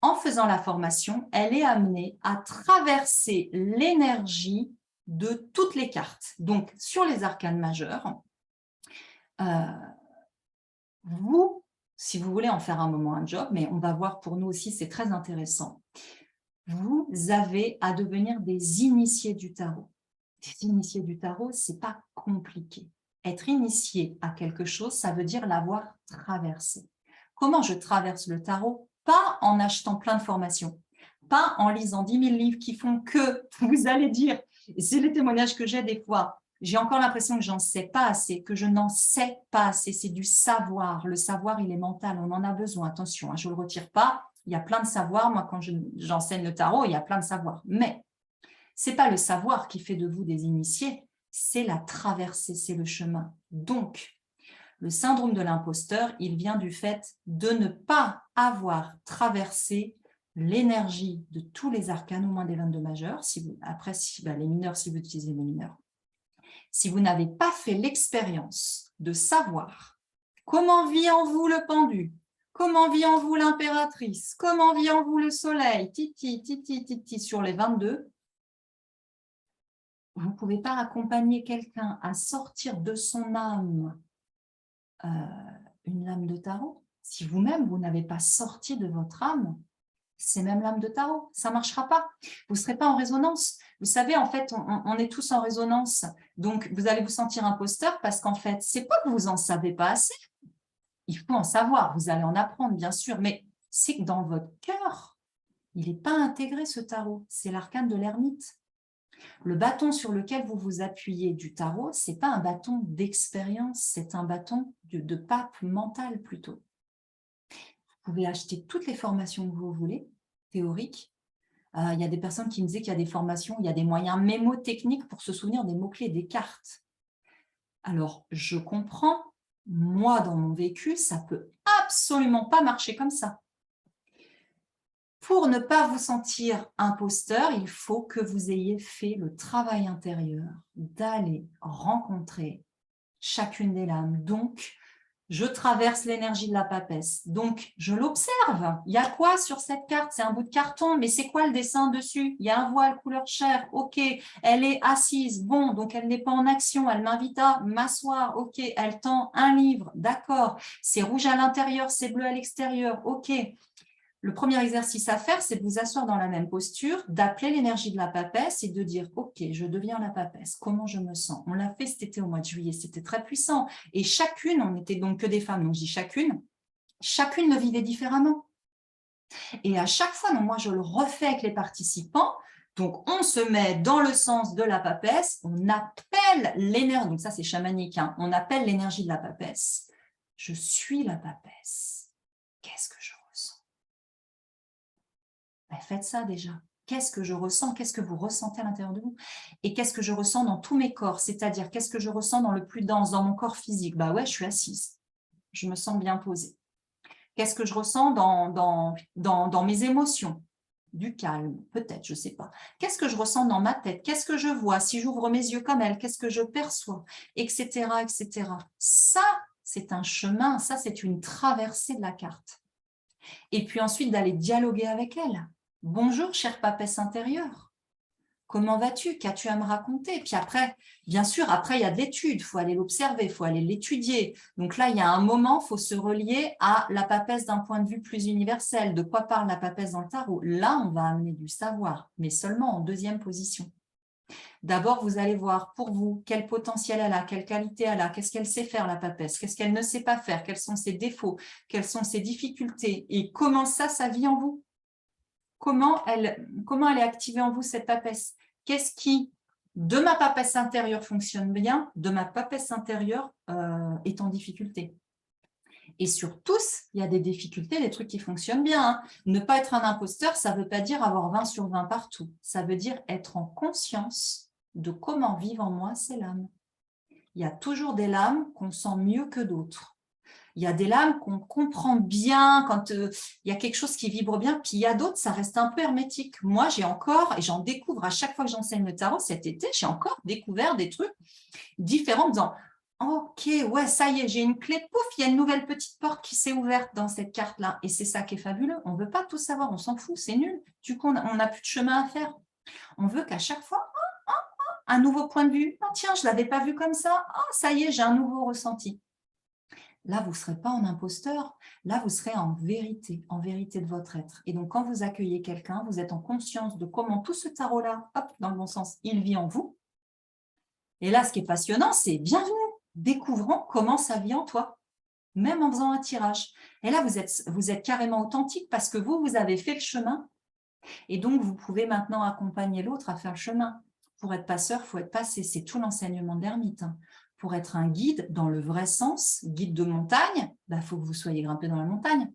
en faisant la formation, elle est amenée à traverser l'énergie de toutes les cartes. Donc, sur les arcanes majeures, vous, si vous voulez en faire un moment un job, mais on va voir pour nous aussi, c'est très intéressant, vous avez à devenir des initiés du tarot. Des initiés du tarot, ce n'est pas compliqué. Être initié à quelque chose, ça veut dire l'avoir traversé. Comment je traverse le tarot? Pas en achetant plein de formations, pas en lisant 10 000 livres qui font que vous allez dire, et c'est les témoignages que j'ai des fois, j'ai encore l'impression que j'en sais pas assez, que je n'en sais pas assez. C'est du savoir. Le savoir, il est mental. On en a besoin. Attention, hein, je ne le retire pas. Il y a plein de savoirs. Moi, quand j'enseigne le tarot, il y a plein de savoirs. Mais ce n'est pas le savoir qui fait de vous des initiés, c'est la traversée, c'est le chemin. Donc, le syndrome de l'imposteur, il vient du fait de ne pas avoir traversé l'énergie de tous les arcanes, au moins des 22 majeurs. Après, les mineurs, si vous utilisez les mineurs. Si vous n'avez pas fait l'expérience de savoir comment vit en vous le pendu, comment vit en vous l'impératrice, comment vit en vous le soleil, titi, titi, titi, sur les 22, vous ne pouvez pas accompagner quelqu'un à sortir de son âme une lame de tarot. Si vous-même, vous n'avez pas sorti de votre âme, c'est même l'âme de tarot, ça ne marchera pas. Vous ne serez pas en résonance. Vous savez, en fait, on est tous en résonance. Donc, vous allez vous sentir imposteur parce qu'en fait, ce n'est pas que vous n'en savez pas assez. Il faut en savoir, vous allez en apprendre, bien sûr, mais c'est que dans votre cœur, il n'est pas intégré ce tarot. C'est l'arcane de l'ermite. Le bâton sur lequel vous vous appuyez du tarot, ce n'est pas un bâton d'expérience, c'est un bâton de pape mental plutôt. Vous pouvez acheter toutes les formations que vous voulez, théoriques. Il y a des personnes qui me disaient qu'il y a des formations, il y a des moyens mémotechniques pour se souvenir des mots-clés, des cartes. Alors, je comprends, moi, dans mon vécu, ça ne peut absolument pas marcher comme ça. Pour ne pas vous sentir imposteur, il faut que vous ayez fait le travail intérieur d'aller rencontrer chacune des lames. Donc, je traverse l'énergie de la papesse. Donc, je l'observe. Il y a quoi sur cette carte? C'est un bout de carton, mais c'est quoi le dessin dessus? Il y a un voile couleur chair. OK, elle est assise. Bon, donc elle n'est pas en action. Elle m'invite à m'asseoir. OK, elle tend un livre. D'accord. C'est rouge à l'intérieur, c'est bleu à l'extérieur. OK. Le premier exercice à faire, c'est de vous asseoir dans la même posture, d'appeler l'énergie de la papesse et de dire « Ok, je deviens la papesse, comment je me sens ?» On l'a fait cet été au mois de juillet, c'était très puissant. Et chacune, on n'était donc que des femmes, donc je dis chacune le vivait différemment. Et à chaque fois, donc moi je le refais avec les participants, donc on se met dans le sens de la papesse, on appelle l'énergie, donc ça c'est chamanique, hein, on appelle l'énergie de la papesse. Je suis la papesse. Qu'est-ce que je ressens? Ben, faites ça déjà. Qu'est-ce que je ressens? Qu'est-ce que vous ressentez à l'intérieur de vous? Et qu'est-ce que je ressens dans tous mes corps? C'est-à-dire, qu'est-ce que je ressens dans le plus dense, dans mon corps physique? Bah ouais, je suis assise. Je me sens bien posée. Qu'est-ce que je ressens dans mes émotions? Du calme, peut-être, je ne sais pas. Qu'est-ce que je ressens dans ma tête? Qu'est-ce que je vois? Si j'ouvre mes yeux comme elle, qu'est-ce que je perçois? Etc., etc. Ça, c'est un chemin, ça, c'est une traversée de la carte. Et puis ensuite, d'aller dialoguer avec elle. Bonjour, chère papesse intérieure. Comment vas-tu? Qu'as-tu à me raconter? Puis après, bien sûr, après, il y a de l'étude. Il faut aller l'observer, il faut aller l'étudier. Donc là, il y a un moment, il faut se relier à la papesse d'un point de vue plus universel. De quoi parle la papesse dans le tarot? Là, on va amener du savoir, mais seulement en deuxième position. D'abord, vous allez voir pour vous quel potentiel elle a, quelle qualité elle a, qu'est-ce qu'elle sait faire, la papesse, qu'est-ce qu'elle ne sait pas faire, quels sont ses défauts, quelles sont ses difficultés et comment ça vit en vous. Comment elle est activée en vous, cette papesse? Qu'est-ce qui, de ma papesse intérieure, fonctionne bien, de ma papesse intérieure est en difficulté? Et sur tous, il y a des difficultés, des trucs qui fonctionnent bien. Hein. Ne pas être un imposteur, ça ne veut pas dire avoir 20 sur 20 partout. Ça veut dire être en conscience de comment vivent en moi ces lames. Il y a toujours des lames qu'on sent mieux que d'autres. Il y a des lames qu'on comprend bien quand il y a quelque chose qui vibre bien, puis il y a d'autres, ça reste un peu hermétique. Moi, j'ai encore, et j'en découvre à chaque fois que j'enseigne le tarot cet été, j'ai encore découvert des trucs différents en disant « Ok, ouais, ça y est, j'ai une clé, pouf, il y a une nouvelle petite porte qui s'est ouverte dans cette carte-là. » Et c'est ça qui est fabuleux. On ne veut pas tout savoir, on s'en fout, c'est nul. Du coup, on n'a plus de chemin à faire. On veut qu'à chaque fois, un nouveau point de vue. Ah, tiens, je ne l'avais pas vu comme ça. Ah, ça y est, j'ai un nouveau ressenti. Là, vous ne serez pas en imposteur, là, vous serez en vérité de votre être. Et donc, quand vous accueillez quelqu'un, vous êtes en conscience de comment tout ce tarot-là, hop, dans le bon sens, il vit en vous. Et là, ce qui est passionnant, c'est bienvenue, découvrons comment ça vit en toi, même en faisant un tirage. Et là, vous êtes carrément authentique parce que vous avez fait le chemin. Et donc, vous pouvez maintenant accompagner l'autre à faire le chemin. Pour être passeur, il faut être passé. C'est tout l'enseignement de l'ermite. Pour être un guide, dans le vrai sens, guide de montagne, il faut que vous soyez grimpé dans la montagne.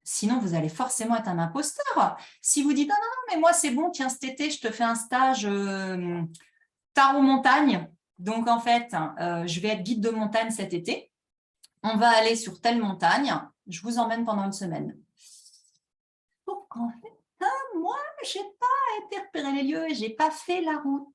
Sinon, vous allez forcément être un imposteur. Si vous dites « Non, non, non, mais moi, c'est bon, tiens, cet été, je te fais un stage tarot montagne. Donc, en fait, je vais être guide de montagne cet été. On va aller sur telle montagne. Je vous emmène pendant une semaine. » Sauf qu'en fait, moi, je n'ai pas été repérer les lieux, je n'ai pas fait la route.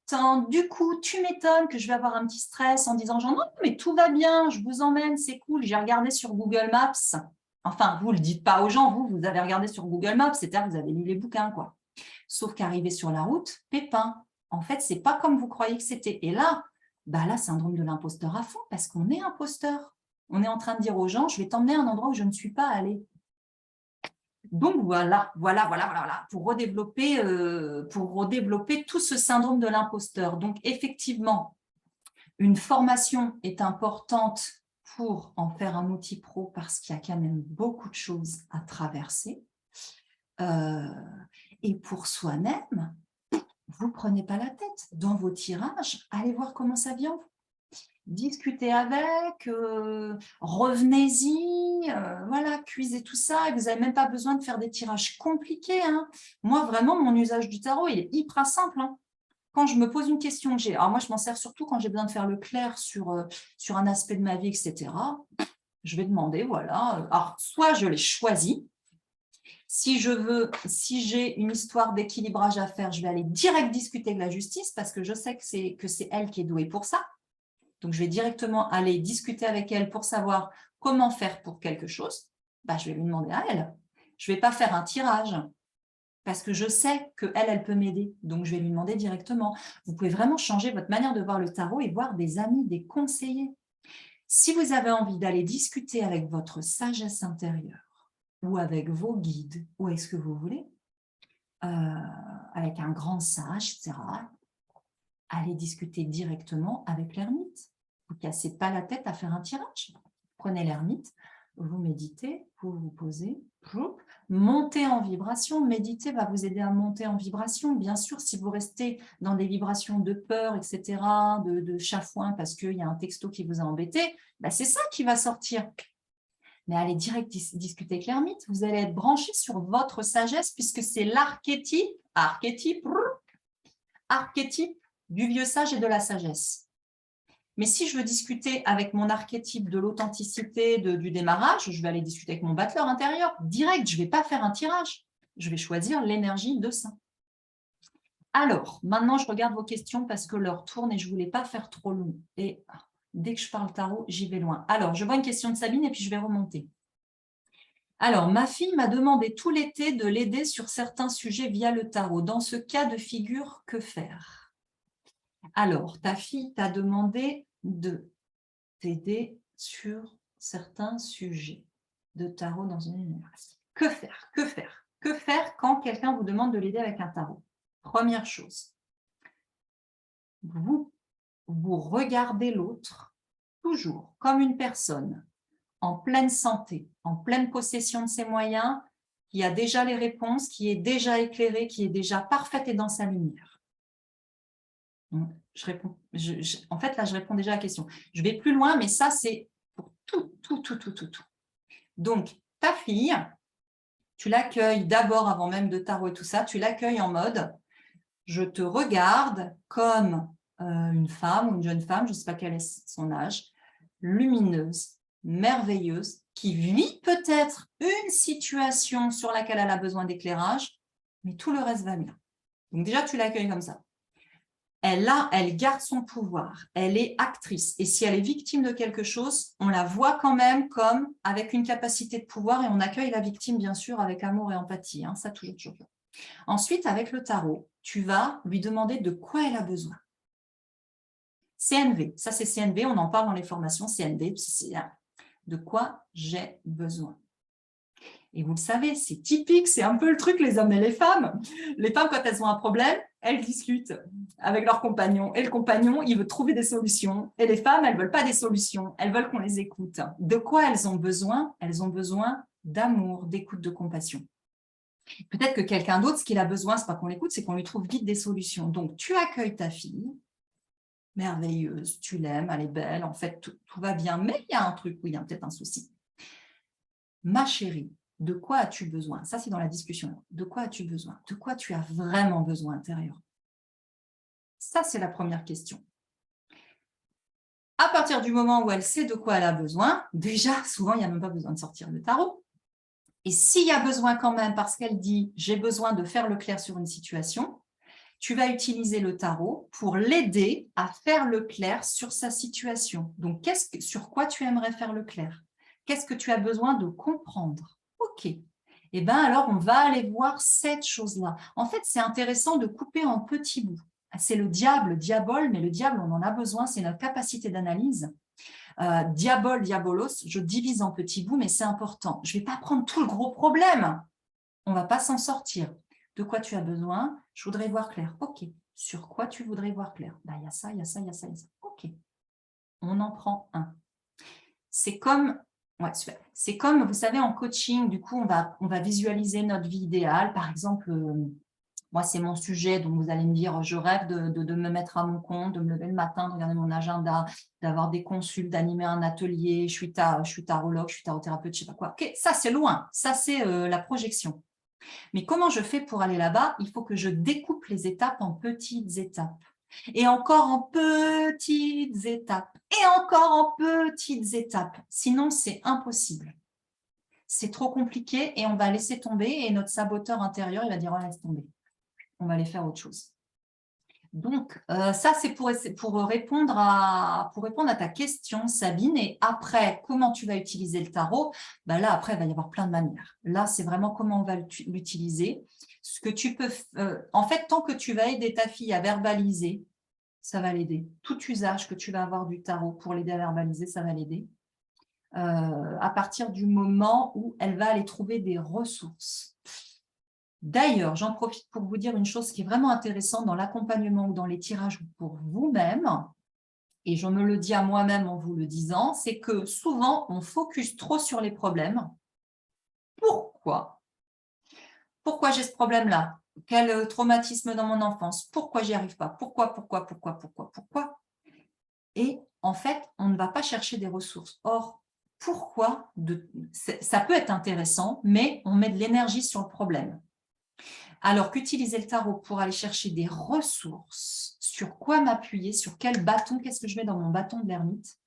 Du coup, tu m'étonnes que je vais avoir un petit stress en disant genre, non, mais tout va bien, je vous emmène, c'est cool. J'ai regardé sur Google Maps. Enfin, vous ne le dites pas aux gens, vous avez regardé sur Google Maps, c'est-à-dire vous avez lu les bouquins, quoi. Sauf qu'arrivé sur la route, pépin. En fait, ce n'est pas comme vous croyez que c'était. Et là, syndrome de l'imposteur à fond, parce qu'on est imposteur. On est en train de dire aux gens, je vais t'emmener à un endroit où je ne suis pas allée. Donc voilà, pour redévelopper tout ce syndrome de l'imposteur. Donc effectivement, une formation est importante pour en faire un outil pro parce qu'il y a quand même beaucoup de choses à traverser. Et pour soi-même, vous ne prenez pas la tête. Dans vos tirages, allez voir comment ça vient. Discutez avec, revenez-y, voilà, cuisez tout ça. Et vous n'avez même pas besoin de faire des tirages compliqués. Hein. Moi, vraiment, mon usage du tarot, il est hyper simple. Hein. Quand je me pose une question, alors moi, je m'en sers surtout quand j'ai besoin de faire le clair sur un aspect de ma vie, etc. Je vais demander, voilà. Alors, soit je les choisis. Si j'ai une histoire d'équilibrage à faire, je vais aller direct discuter avec la justice parce que je sais que c'est elle qui est douée pour ça. Donc, je vais directement aller discuter avec elle pour savoir comment faire pour quelque chose. Je vais lui demander à elle. Je ne vais pas faire un tirage parce que je sais qu'elle, elle peut m'aider. Donc, je vais lui demander directement. Vous pouvez vraiment changer votre manière de voir le tarot et voir des amis, des conseillers. Si vous avez envie d'aller discuter avec votre sagesse intérieure ou avec vos guides ou avec ce que vous voulez, avec un grand sage, etc., allez discuter directement avec l'ermite. Vous ne cassez pas la tête à faire un tirage. Prenez l'ermite, vous méditez, vous vous posez, montez en vibration. Méditer va vous aider à monter en vibration. Bien sûr, si vous restez dans des vibrations de peur, etc., de chafouin parce qu'il y a un texto qui vous a embêté, c'est ça qui va sortir. Mais allez direct discuter avec l'ermite. Vous allez être branché sur votre sagesse puisque c'est l'archétype du vieux sage et de la sagesse. Mais si je veux discuter avec mon archétype de l'authenticité, du démarrage, je vais aller discuter avec mon battleur intérieur. Direct, je ne vais pas faire un tirage. Je vais choisir l'énergie de ça. Alors, maintenant, je regarde vos questions parce que l'heure tourne et je ne voulais pas faire trop long. Et dès que je parle tarot, j'y vais loin. Alors, je vois une question de Sabine et puis je vais remonter. Alors, ma fille m'a demandé tout l'été de l'aider sur certains sujets via le tarot. Dans ce cas de figure, que faire? Alors, ta fille t'a demandé de t'aider sur certains sujets de tarot dans une énumération. Que faire? Que faire? Que faire quand quelqu'un vous demande de l'aider avec un tarot? Première chose, vous regardez l'autre toujours comme une personne en pleine santé, en pleine possession de ses moyens, qui a déjà les réponses, qui est déjà éclairée, qui est déjà parfaite et dans sa lumière. Donc, en fait, là, je réponds déjà à la question. Je vais plus loin, mais ça, c'est pour tout. Donc, ta fille, tu l'accueilles d'abord, avant même de tarot et tout ça, tu l'accueilles en mode « je te regarde comme une femme ou une jeune femme, je ne sais pas quel est son âge, lumineuse, merveilleuse, qui vit peut-être une situation sur laquelle elle a besoin d'éclairage, mais tout le reste va bien. » Donc déjà, tu l'accueilles comme ça. Elle garde son pouvoir, elle est actrice. Et si elle est victime de quelque chose, on la voit quand même comme avec une capacité de pouvoir et on accueille la victime, bien sûr, avec amour et empathie. Hein, ça, toujours. Ensuite, avec le tarot, tu vas lui demander de quoi elle a besoin. CNV, ça c'est CNV, on en parle dans les formations CNV, de quoi j'ai besoin. Et vous le savez, c'est typique, c'est un peu le truc les hommes et les femmes. Les femmes, quand elles ont un problème, elles discutent avec leur compagnon. Et le compagnon, il veut trouver des solutions. Et les femmes, elles ne veulent pas des solutions, elles veulent qu'on les écoute. De quoi elles ont besoin? Elles ont besoin d'amour, d'écoute, de compassion. Peut-être que quelqu'un d'autre, ce qu'il a besoin, ce n'est pas qu'on l'écoute, c'est qu'on lui trouve vite des solutions. Donc, tu accueilles ta fille, merveilleuse, tu l'aimes, elle est belle, en fait, tout va bien, mais il y a un truc où il y a peut-être un souci. Ma chérie, de quoi as-tu besoin? Ça, c'est dans la discussion. De quoi as-tu besoin? De quoi tu as vraiment besoin intérieurement? Ça, c'est la première question. À partir du moment où elle sait de quoi elle a besoin, déjà, souvent, il n'y a même pas besoin de sortir le tarot. Et s'il y a besoin quand même, parce qu'elle dit « j'ai besoin de faire le clair sur une situation », tu vas utiliser le tarot pour l'aider à faire le clair sur sa situation. Donc, sur quoi tu aimerais faire le clair? Qu'est-ce que tu as besoin de comprendre? Ok. Eh bien, alors, on va aller voir cette chose-là. En fait, c'est intéressant de couper en petits bouts. C'est le diabole, mais le diable, on en a besoin, c'est notre capacité d'analyse. Diabolos, je divise en petits bouts, mais c'est important. Je ne vais pas prendre tout le gros problème. On ne va pas s'en sortir. De quoi tu as besoin? Je voudrais voir clair. Ok. Sur quoi tu voudrais voir clair? Il y a ça, il y a ça, il y a ça, il y a ça. Ok. On en prend un. C'est comme, c'est comme, vous savez, en coaching, du coup, on va visualiser notre vie idéale. Par exemple, moi, c'est mon sujet, donc vous allez me dire, je rêve de me mettre à mon compte, de me lever le matin, de regarder mon agenda, d'avoir des consultes, d'animer un atelier, je suis tarologue, je suis tarothérapeute, je ne sais pas quoi. Ok, ça, c'est loin. Ça, c'est la projection. Mais comment je fais pour aller là-bas? Il faut que je découpe les étapes en petites étapes. Et encore en petites étapes. Et encore en petites étapes. Sinon, c'est impossible. C'est trop compliqué et on va laisser tomber. Et notre saboteur intérieur, il va dire, oh, laisse tomber. On va aller faire autre chose. Donc, ça, c'est pour répondre à ta question, Sabine. Et après, comment tu vas utiliser le tarot? Là, après, il va y avoir plein de manières. Là, c'est vraiment comment on va l'utiliser. Ce que tu peux, en fait, tant que tu vas aider ta fille à verbaliser, ça va l'aider. Tout usage que tu vas avoir du tarot pour l'aider à verbaliser, ça va l'aider. À partir du moment où elle va aller trouver des ressources. D'ailleurs, j'en profite pour vous dire une chose qui est vraiment intéressante dans l'accompagnement ou dans les tirages pour vous-même, et je me le dis à moi-même en vous le disant, c'est que souvent, on focus trop sur les problèmes. Pourquoi? Pourquoi j'ai ce problème-là? Quel traumatisme dans mon enfance? Pourquoi j'y arrive pas? Pourquoi? Et en fait, on ne va pas chercher des ressources. Or, pourquoi? Ça peut être intéressant, mais on met de l'énergie sur le problème. Alors qu'utiliser le tarot pour aller chercher des ressources, sur quoi m'appuyer, sur quel bâton, qu'est-ce que je mets dans mon bâton de l'ermite,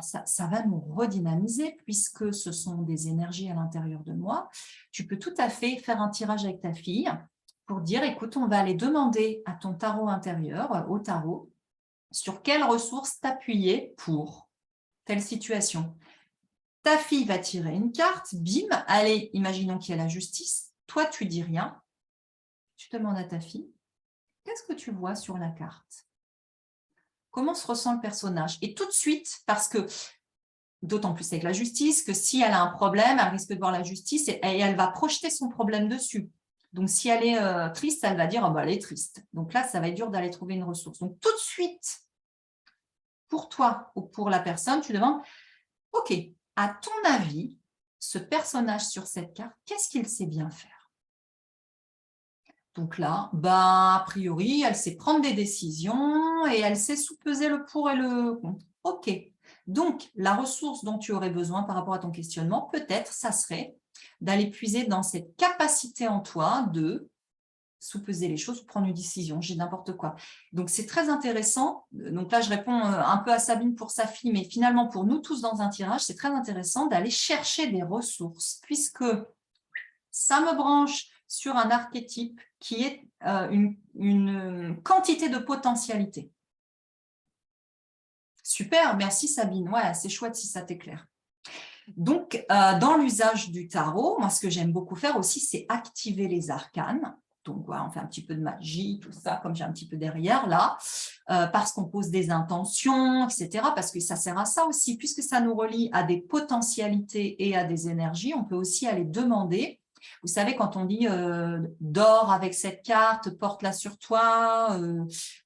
ça va nous redynamiser puisque ce sont des énergies à l'intérieur de moi. Tu peux tout à fait faire un tirage avec ta fille pour dire, écoute, on va aller demander à ton tarot intérieur, au tarot, sur quelles ressources t'appuyer pour telle situation. Ta fille va tirer une carte, bim, allez, imaginons qu'il y a la justice. Toi, tu dis rien. Tu demandes à ta fille, qu'est-ce que tu vois sur la carte? Comment se ressent le personnage? Et tout de suite, parce que, d'autant plus avec la justice, que si elle a un problème, elle risque de voir la justice et elle va projeter son problème dessus. Donc, si elle est triste, elle va dire oh, bah, elle est triste. Donc là, ça va être dur d'aller trouver une ressource. Donc, tout de suite, pour toi ou pour la personne, tu demandes ok, à ton avis, ce personnage sur cette carte, qu'est-ce qu'il sait bien faire? Donc là, a priori, elle sait prendre des décisions et elle sait sous-peser le pour et le contre. Ok, donc la ressource dont tu aurais besoin par rapport à ton questionnement, peut-être, ça serait d'aller puiser dans cette capacité en toi de sous-peser les choses, prendre une décision, j'ai n'importe quoi. Donc, c'est très intéressant. Donc là, je réponds un peu à Sabine pour sa fille, mais finalement, pour nous tous dans un tirage, c'est très intéressant d'aller chercher des ressources, puisque ça me branche sur un archétype qui est une quantité de potentialité. Super, merci Sabine. Ouais, c'est chouette si ça t'éclaire. Donc, dans l'usage du tarot, moi, ce que j'aime beaucoup faire aussi, c'est activer les arcanes. Donc, voilà, on fait un petit peu de magie, tout ça, comme j'ai un petit peu derrière, là, parce qu'on pose des intentions, etc., parce que ça sert à ça aussi, puisque ça nous relie à des potentialités et à des énergies, on peut aussi aller demander. Vous savez, quand on dit dors avec cette carte, porte-la sur toi,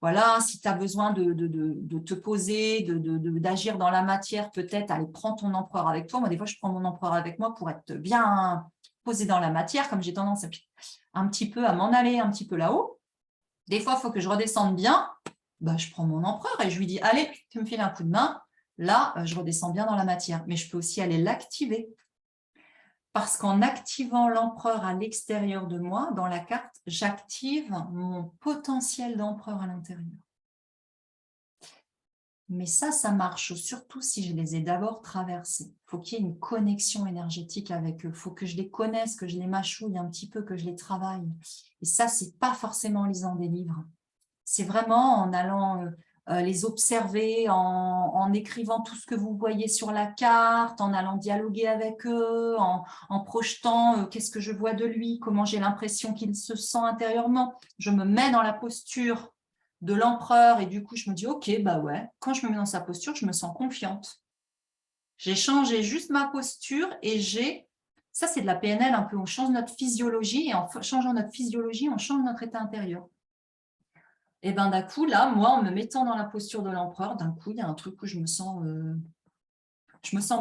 voilà, si tu as besoin de te poser, d'agir dans la matière, peut-être, allez, prends ton empereur avec toi. Moi, des fois, je prends mon empereur avec moi pour être bien posé dans la matière, comme j'ai tendance un petit peu à m'en aller un petit peu là-haut. Des fois, il faut que je redescende bien. Je prends mon empereur et je lui dis, allez, tu me files un coup de main. Là, je redescends bien dans la matière. Mais je peux aussi aller l'activer. Parce qu'en activant l'empereur à l'extérieur de moi, dans la carte, j'active mon potentiel d'empereur à l'intérieur. Mais ça marche surtout si je les ai d'abord traversés. Il faut qu'il y ait une connexion énergétique avec eux. Il faut que je les connaisse, que je les mâchouille un petit peu, que je les travaille. Et ça, ce n'est pas forcément en lisant des livres. C'est vraiment en allant les observer, en écrivant tout ce que vous voyez sur la carte, en allant dialoguer avec eux, en projetant qu'est-ce que je vois de lui, comment j'ai l'impression qu'il se sent intérieurement. Je me mets dans la posture de l'empereur et du coup, je me dis, ok, ouais, quand je me mets dans sa posture, je me sens confiante. J'ai changé juste ma posture et ça c'est de la PNL un peu, on change notre physiologie et en changeant notre physiologie, on change notre état intérieur. Et d'un coup, là, moi, en me mettant dans la posture de l'empereur, d'un coup, il y a un truc où je me sens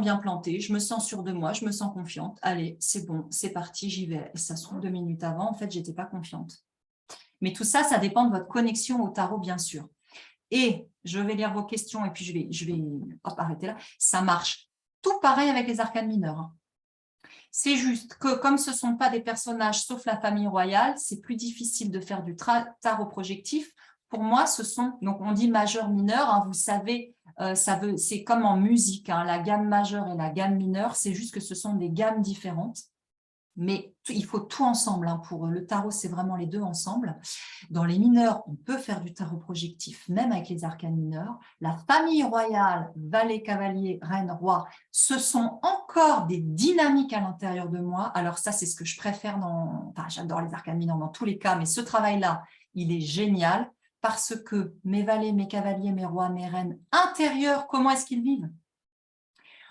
bien plantée, je me sens sûre de moi, je me sens confiante. Allez, c'est bon, c'est parti, j'y vais. Et ça se trouve 2 minutes avant, en fait, je n'étais pas confiante. Mais tout ça, ça dépend de votre connexion au tarot, bien sûr. Et je vais lire vos questions et puis je vais arrêter là. Ça marche tout pareil avec les arcanes mineurs. C'est juste que comme ce ne sont pas des personnages, sauf la famille royale, c'est plus difficile de faire du tarot projectif. Pour moi, donc on dit majeur, mineur, hein, vous savez, c'est comme en musique, hein, la gamme majeure et la gamme mineure, c'est juste que ce sont des gammes différentes. Mais il faut tout ensemble. Hein, pour le tarot, c'est vraiment les deux ensemble. Dans les mineurs, on peut faire du tarot projectif, même avec les arcanes mineurs. La famille royale, valet, cavalier, reine, roi, ce sont encore des dynamiques à l'intérieur de moi. Alors ça, c'est ce que je préfère j'adore les arcanes mineurs dans tous les cas, mais ce travail-là, il est génial parce que mes valets, mes cavaliers, mes rois, mes reines intérieurs, comment est-ce qu'ils vivent?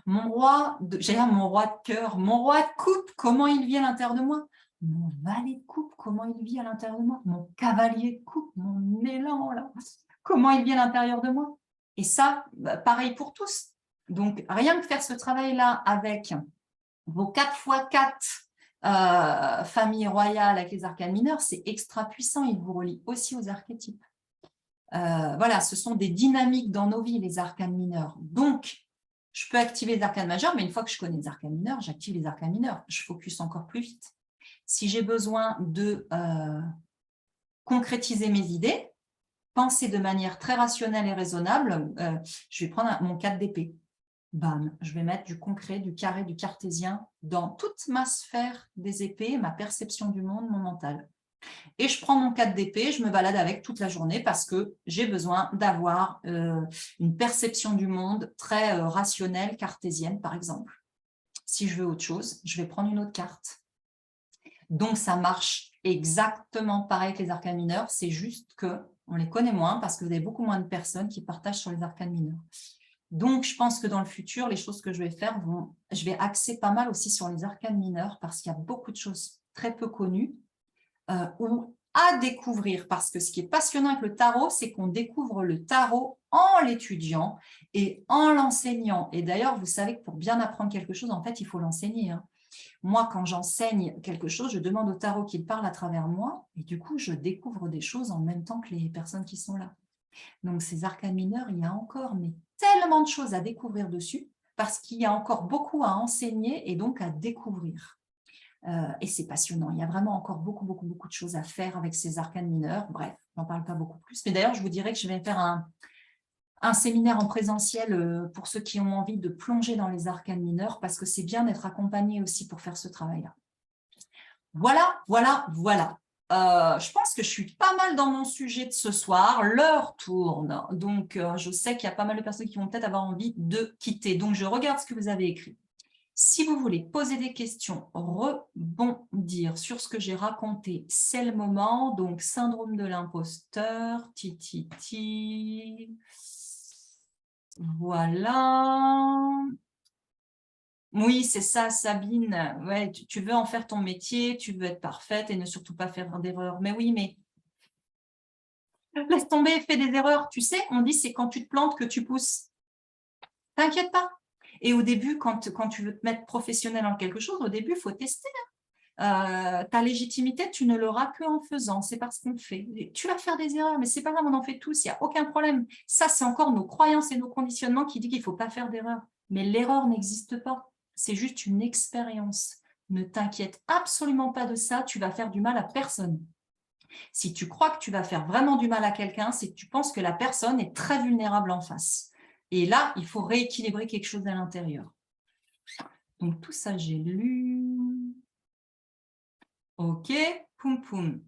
Mon roi, mon roi de cœur, mon roi de coupe, comment il vit à l'intérieur de moi? Mon valet de coupe, comment il vit à l'intérieur de moi? Mon cavalier de coupe, mon élan, là, comment il vit à l'intérieur de moi? Et ça, pareil pour tous. Donc, rien que faire ce travail-là avec vos 4x4 familles royales avec les arcanes mineures, c'est extra puissant. Il vous relie aussi aux archétypes. Voilà, ce sont des dynamiques dans nos vies, les arcanes mineurs. Donc, je peux activer les arcanes majeures, mais une fois que je connais les arcanes mineurs, j'active les arcanes mineurs. Je focus encore plus vite. Si j'ai besoin de concrétiser mes idées, penser de manière très rationnelle et raisonnable, je vais prendre mon 4 d'épée. Bam, je vais mettre du concret, du carré, du cartésien dans toute ma sphère des épées, ma perception du monde, mon mental. Et je prends mon 4 d'épée, je me balade avec toute la journée parce que j'ai besoin d'avoir une perception du monde très rationnelle, cartésienne par exemple. Si je veux autre chose, je vais prendre une autre carte. Donc, ça marche exactement pareil que les arcanes mineurs, c'est juste qu'on les connaît moins parce que vous avez beaucoup moins de personnes qui partagent sur les arcanes mineurs. Donc, je pense que dans le futur, les choses que je vais faire je vais axer pas mal aussi sur les arcanes mineurs parce qu'il y a beaucoup de choses très peu connues ou à découvrir. Parce que ce qui est passionnant avec le tarot, c'est qu'on découvre le tarot en l'étudiant et en l'enseignant. Et d'ailleurs, vous savez que pour bien apprendre quelque chose, en fait, il faut l'enseigner. Moi, quand j'enseigne quelque chose, je demande au tarot qu'il parle à travers moi et du coup, je découvre des choses en même temps que les personnes qui sont là. Donc, ces arcanes mineurs, il y a encore mais tellement de choses à découvrir dessus parce qu'il y a encore beaucoup à enseigner et donc à découvrir. Et c'est passionnant. Il y a vraiment encore beaucoup de choses à faire avec ces arcanes mineurs. Bref, je n'en parle pas beaucoup plus. Mais d'ailleurs, je vous dirais que je vais faire un séminaire en présentiel pour ceux qui ont envie de plonger dans les arcanes mineurs parce que c'est bien d'être accompagné aussi pour faire ce travail-là. Voilà. Je pense que je suis pas mal dans mon sujet de ce soir. L'heure tourne, donc je sais qu'il y a pas mal de personnes qui vont peut-être avoir envie de quitter. Donc, je regarde ce que vous avez écrit. Si vous voulez poser des questions, rebondir sur ce que j'ai raconté, c'est le moment. Donc, syndrome de l'imposteur, Voilà. Oui, c'est ça, Sabine. Ouais, tu veux en faire ton métier, tu veux être parfaite et ne surtout pas faire d'erreurs. Mais oui, mais laisse tomber, fais des erreurs. Tu sais, on dit c'est quand tu te plantes que tu pousses. T'inquiète pas. Et au début, quand tu veux te mettre professionnel en quelque chose, au début, il faut tester. Ta légitimité, tu ne l'auras qu'en faisant. C'est parce qu'on fait. Tu vas faire des erreurs, mais c'est pas grave, on en fait tous, il n'y a aucun problème. Ça, c'est encore nos croyances et nos conditionnements qui disent qu'il ne faut pas faire d'erreur. Mais l'erreur n'existe pas. C'est juste une expérience. Ne t'inquiète absolument pas de ça, tu vas faire du mal à personne. Si tu crois que tu vas faire vraiment du mal à quelqu'un, c'est que tu penses que la personne est très vulnérable en face. Et là, il faut rééquilibrer quelque chose à l'intérieur. Donc, tout ça, j'ai lu. Ok, poum poum.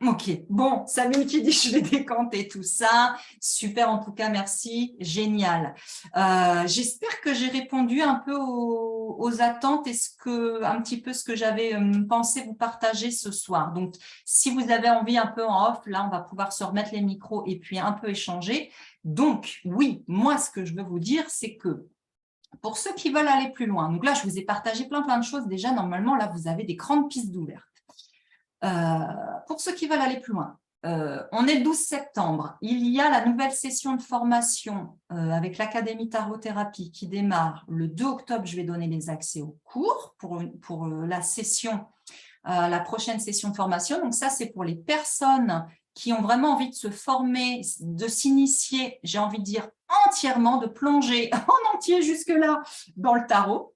Ok, bon, Sabine qui dit je vais décanter tout ça. Super, en tout cas, merci. Génial. J'espère que j'ai répondu un peu aux attentes et un petit peu ce que j'avais pensé vous partager ce soir. Donc, si vous avez envie un peu en off, là, on va pouvoir se remettre les micros et puis un peu échanger. Donc, oui, moi, ce que je veux vous dire, c'est que pour ceux qui veulent aller plus loin, donc là, je vous ai partagé plein de choses. Déjà, normalement, là, vous avez des grandes pistes d'ouverture. Pour ceux qui veulent aller plus loin, on est le 12 septembre. Il y a la nouvelle session de formation avec l'Académie Tarot-Thérapie qui démarre le 2 octobre. Je vais donner les accès au cours pour la session, la prochaine session de formation. Donc ça, c'est pour les personnes qui ont vraiment envie de se former, de s'initier, j'ai envie de dire entièrement, de plonger en entier jusque-là dans le tarot.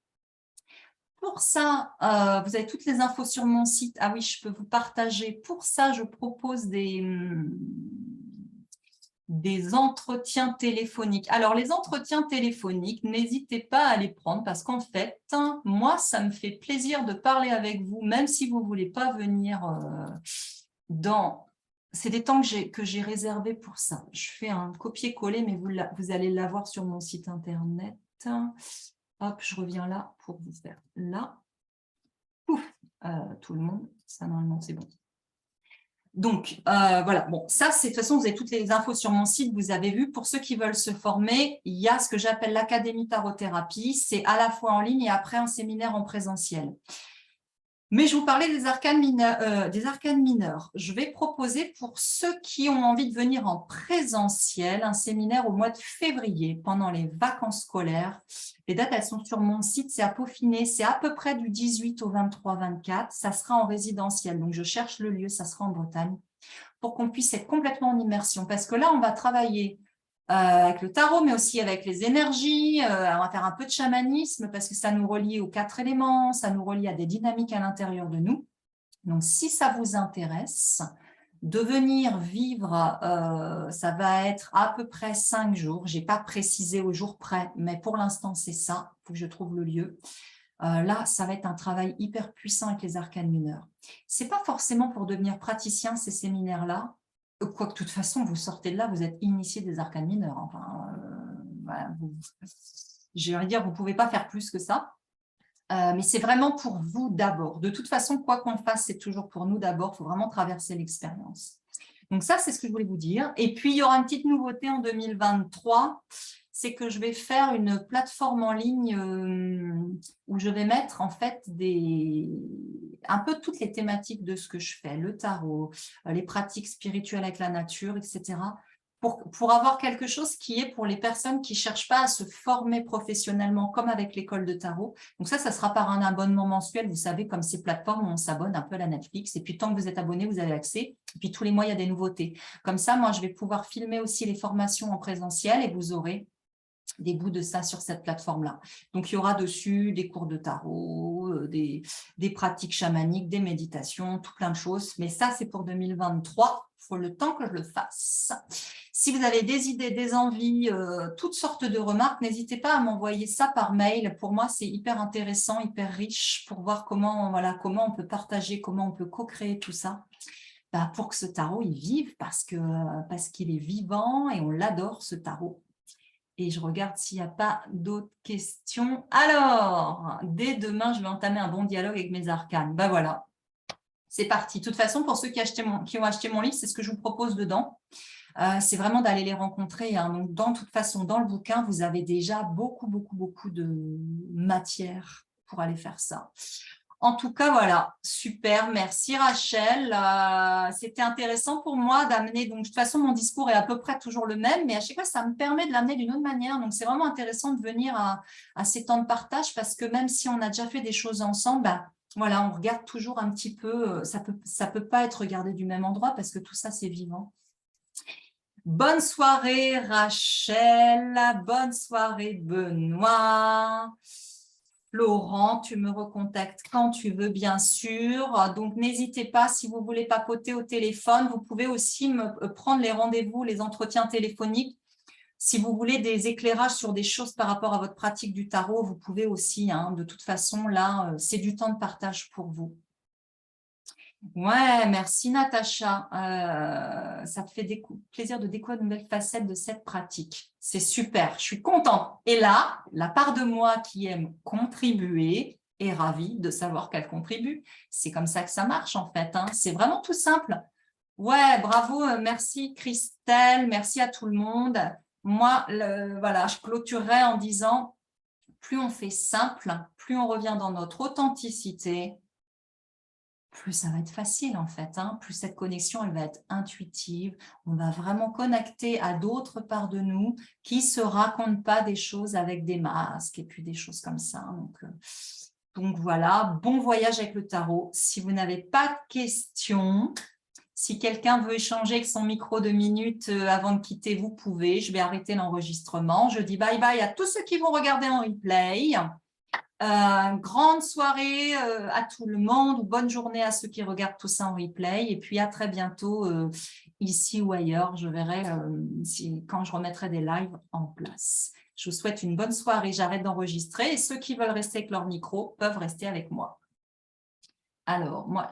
Pour ça, vous avez toutes les infos sur mon site. Ah oui, je peux vous partager. Pour ça, je propose des entretiens téléphoniques. Alors, les entretiens téléphoniques, n'hésitez pas à les prendre parce qu'en fait, moi, ça me fait plaisir de parler avec vous, même si vous ne voulez pas venir dans… C'est des temps que j'ai réservés pour ça. Je fais un copier-coller, mais vous allez l'avoir sur mon site internet. Hop, je reviens là pour vous faire là. Pouf, tout le monde, ça normalement c'est bon. Donc, voilà, bon, ça, c'est de toute façon, vous avez toutes les infos sur mon site, vous avez vu. Pour ceux qui veulent se former, il y a ce que j'appelle l'Académie Tarot-Thérapie. C'est à la fois en ligne et après un séminaire en présentiel. Mais je vous parlais des arcanes mineurs. Je vais proposer pour ceux qui ont envie de venir en présentiel un séminaire au mois de février pendant les vacances scolaires. Les dates, elles sont sur mon site, c'est à peaufiner. C'est à peu près du 18 au 23-24. Ça sera en résidentiel. Donc, je cherche le lieu, ça sera en Bretagne pour qu'on puisse être complètement en immersion. Parce que là, on va travailler avec le tarot, mais aussi avec les énergies. On va faire un peu de chamanisme parce que ça nous relie aux 4 éléments, ça nous relie à des dynamiques à l'intérieur de nous. Donc, si ça vous intéresse, de venir vivre, ça va être à peu près 5 jours. Je n'ai pas précisé au jour près, mais pour l'instant, c'est ça. Il faut que je trouve le lieu. Là, ça va être un travail hyper puissant avec les arcanes mineurs. Ce n'est pas forcément pour devenir praticien, ces séminaires-là. Quoique, de toute façon, vous sortez de là, vous êtes initié des arcanes mineurs. Enfin, je vais dire, vous ne pouvez pas faire plus que ça. Mais c'est vraiment pour vous d'abord. De toute façon, quoi qu'on fasse, c'est toujours pour nous d'abord. Il faut vraiment traverser l'expérience. Donc ça, c'est ce que je voulais vous dire. Et puis, il y aura une petite nouveauté en 2023, c'est que je vais faire une plateforme en ligne où je vais mettre en fait un peu toutes les thématiques de ce que je fais, le tarot, les pratiques spirituelles avec la nature, etc. Pour avoir quelque chose qui est pour les personnes qui ne cherchent pas à se former professionnellement comme avec l'école de tarot. Donc ça sera par un abonnement mensuel, vous savez, comme ces plateformes où on s'abonne un peu à la Netflix. Et puis tant que vous êtes abonné, vous avez accès. Et puis tous les mois, il y a des nouveautés. Comme ça, moi, je vais pouvoir filmer aussi les formations en présentiel et vous aurez des bouts de ça sur cette plateforme-là. Donc, il y aura dessus des cours de tarot, des pratiques chamaniques, des méditations, tout plein de choses. Mais ça, c'est pour 2023. Il faut le temps que je le fasse. Si vous avez des idées, des envies, toutes sortes de remarques, n'hésitez pas à m'envoyer ça par mail. Pour moi, c'est hyper intéressant, hyper riche pour voir comment on peut partager, comment on peut co-créer tout ça. Pour que ce tarot, il vive parce qu'il est vivant et on l'adore, ce tarot. Et je regarde s'il n'y a pas d'autres questions. Alors, dès demain, je vais entamer un bon dialogue avec mes arcanes. Ben voilà, c'est parti. De toute façon, pour ceux qui ont acheté mon livre, c'est ce que je vous propose dedans. C'est vraiment d'aller les rencontrer. Hein. Donc, de toute façon, dans le bouquin, vous avez déjà beaucoup de matière pour aller faire ça. En tout cas, voilà, super, merci Rachel. C'était intéressant pour moi d'amener, donc de toute façon, mon discours est à peu près toujours le même, mais à chaque fois, ça me permet de l'amener d'une autre manière. Donc, c'est vraiment intéressant de venir à ces temps de partage parce que même si on a déjà fait des choses ensemble, voilà, on regarde toujours un petit peu, ça peut pas être regardé du même endroit parce que tout ça, c'est vivant. Bonne soirée Rachel, bonne soirée Benoît. Laurent, tu me recontactes quand tu veux, bien sûr. Donc, n'hésitez pas, si vous voulez papoter au téléphone, vous pouvez aussi me prendre les rendez-vous, les entretiens téléphoniques. Si vous voulez des éclairages sur des choses par rapport à votre pratique du tarot, vous pouvez aussi. Hein. De toute façon, là, c'est du temps de partage pour vous. Ouais, merci Natacha. Ça te fait plaisir de découvrir de nouvelles facettes de cette pratique. C'est super, je suis contente. Et là, la part de moi qui aime contribuer est ravie de savoir qu'elle contribue. C'est comme ça que ça marche en fait. Hein. C'est vraiment tout simple. Ouais, bravo, merci Christelle, merci à tout le monde. Moi, voilà, je clôturerai en disant, plus on fait simple, plus on revient dans notre authenticité, plus ça va être facile en fait, hein. Plus cette connexion elle va être intuitive, on va vraiment connecter à d'autres parts de nous qui ne se racontent pas des choses avec des masques et puis des choses comme ça. Donc voilà, bon voyage avec le tarot. Si vous n'avez pas de questions, si quelqu'un veut échanger avec son micro 2 minutes avant de quitter, vous pouvez. Je vais arrêter l'enregistrement. Je dis bye bye à tous ceux qui vont regarder en replay. Grande soirée à tout le monde, bonne journée à ceux qui regardent tout ça en replay et puis à très bientôt ici ou ailleurs, je verrai quand je remettrai des lives en place. Je vous souhaite une bonne soirée, j'arrête d'enregistrer et ceux qui veulent rester avec leur micro peuvent rester avec moi. Alors, moi,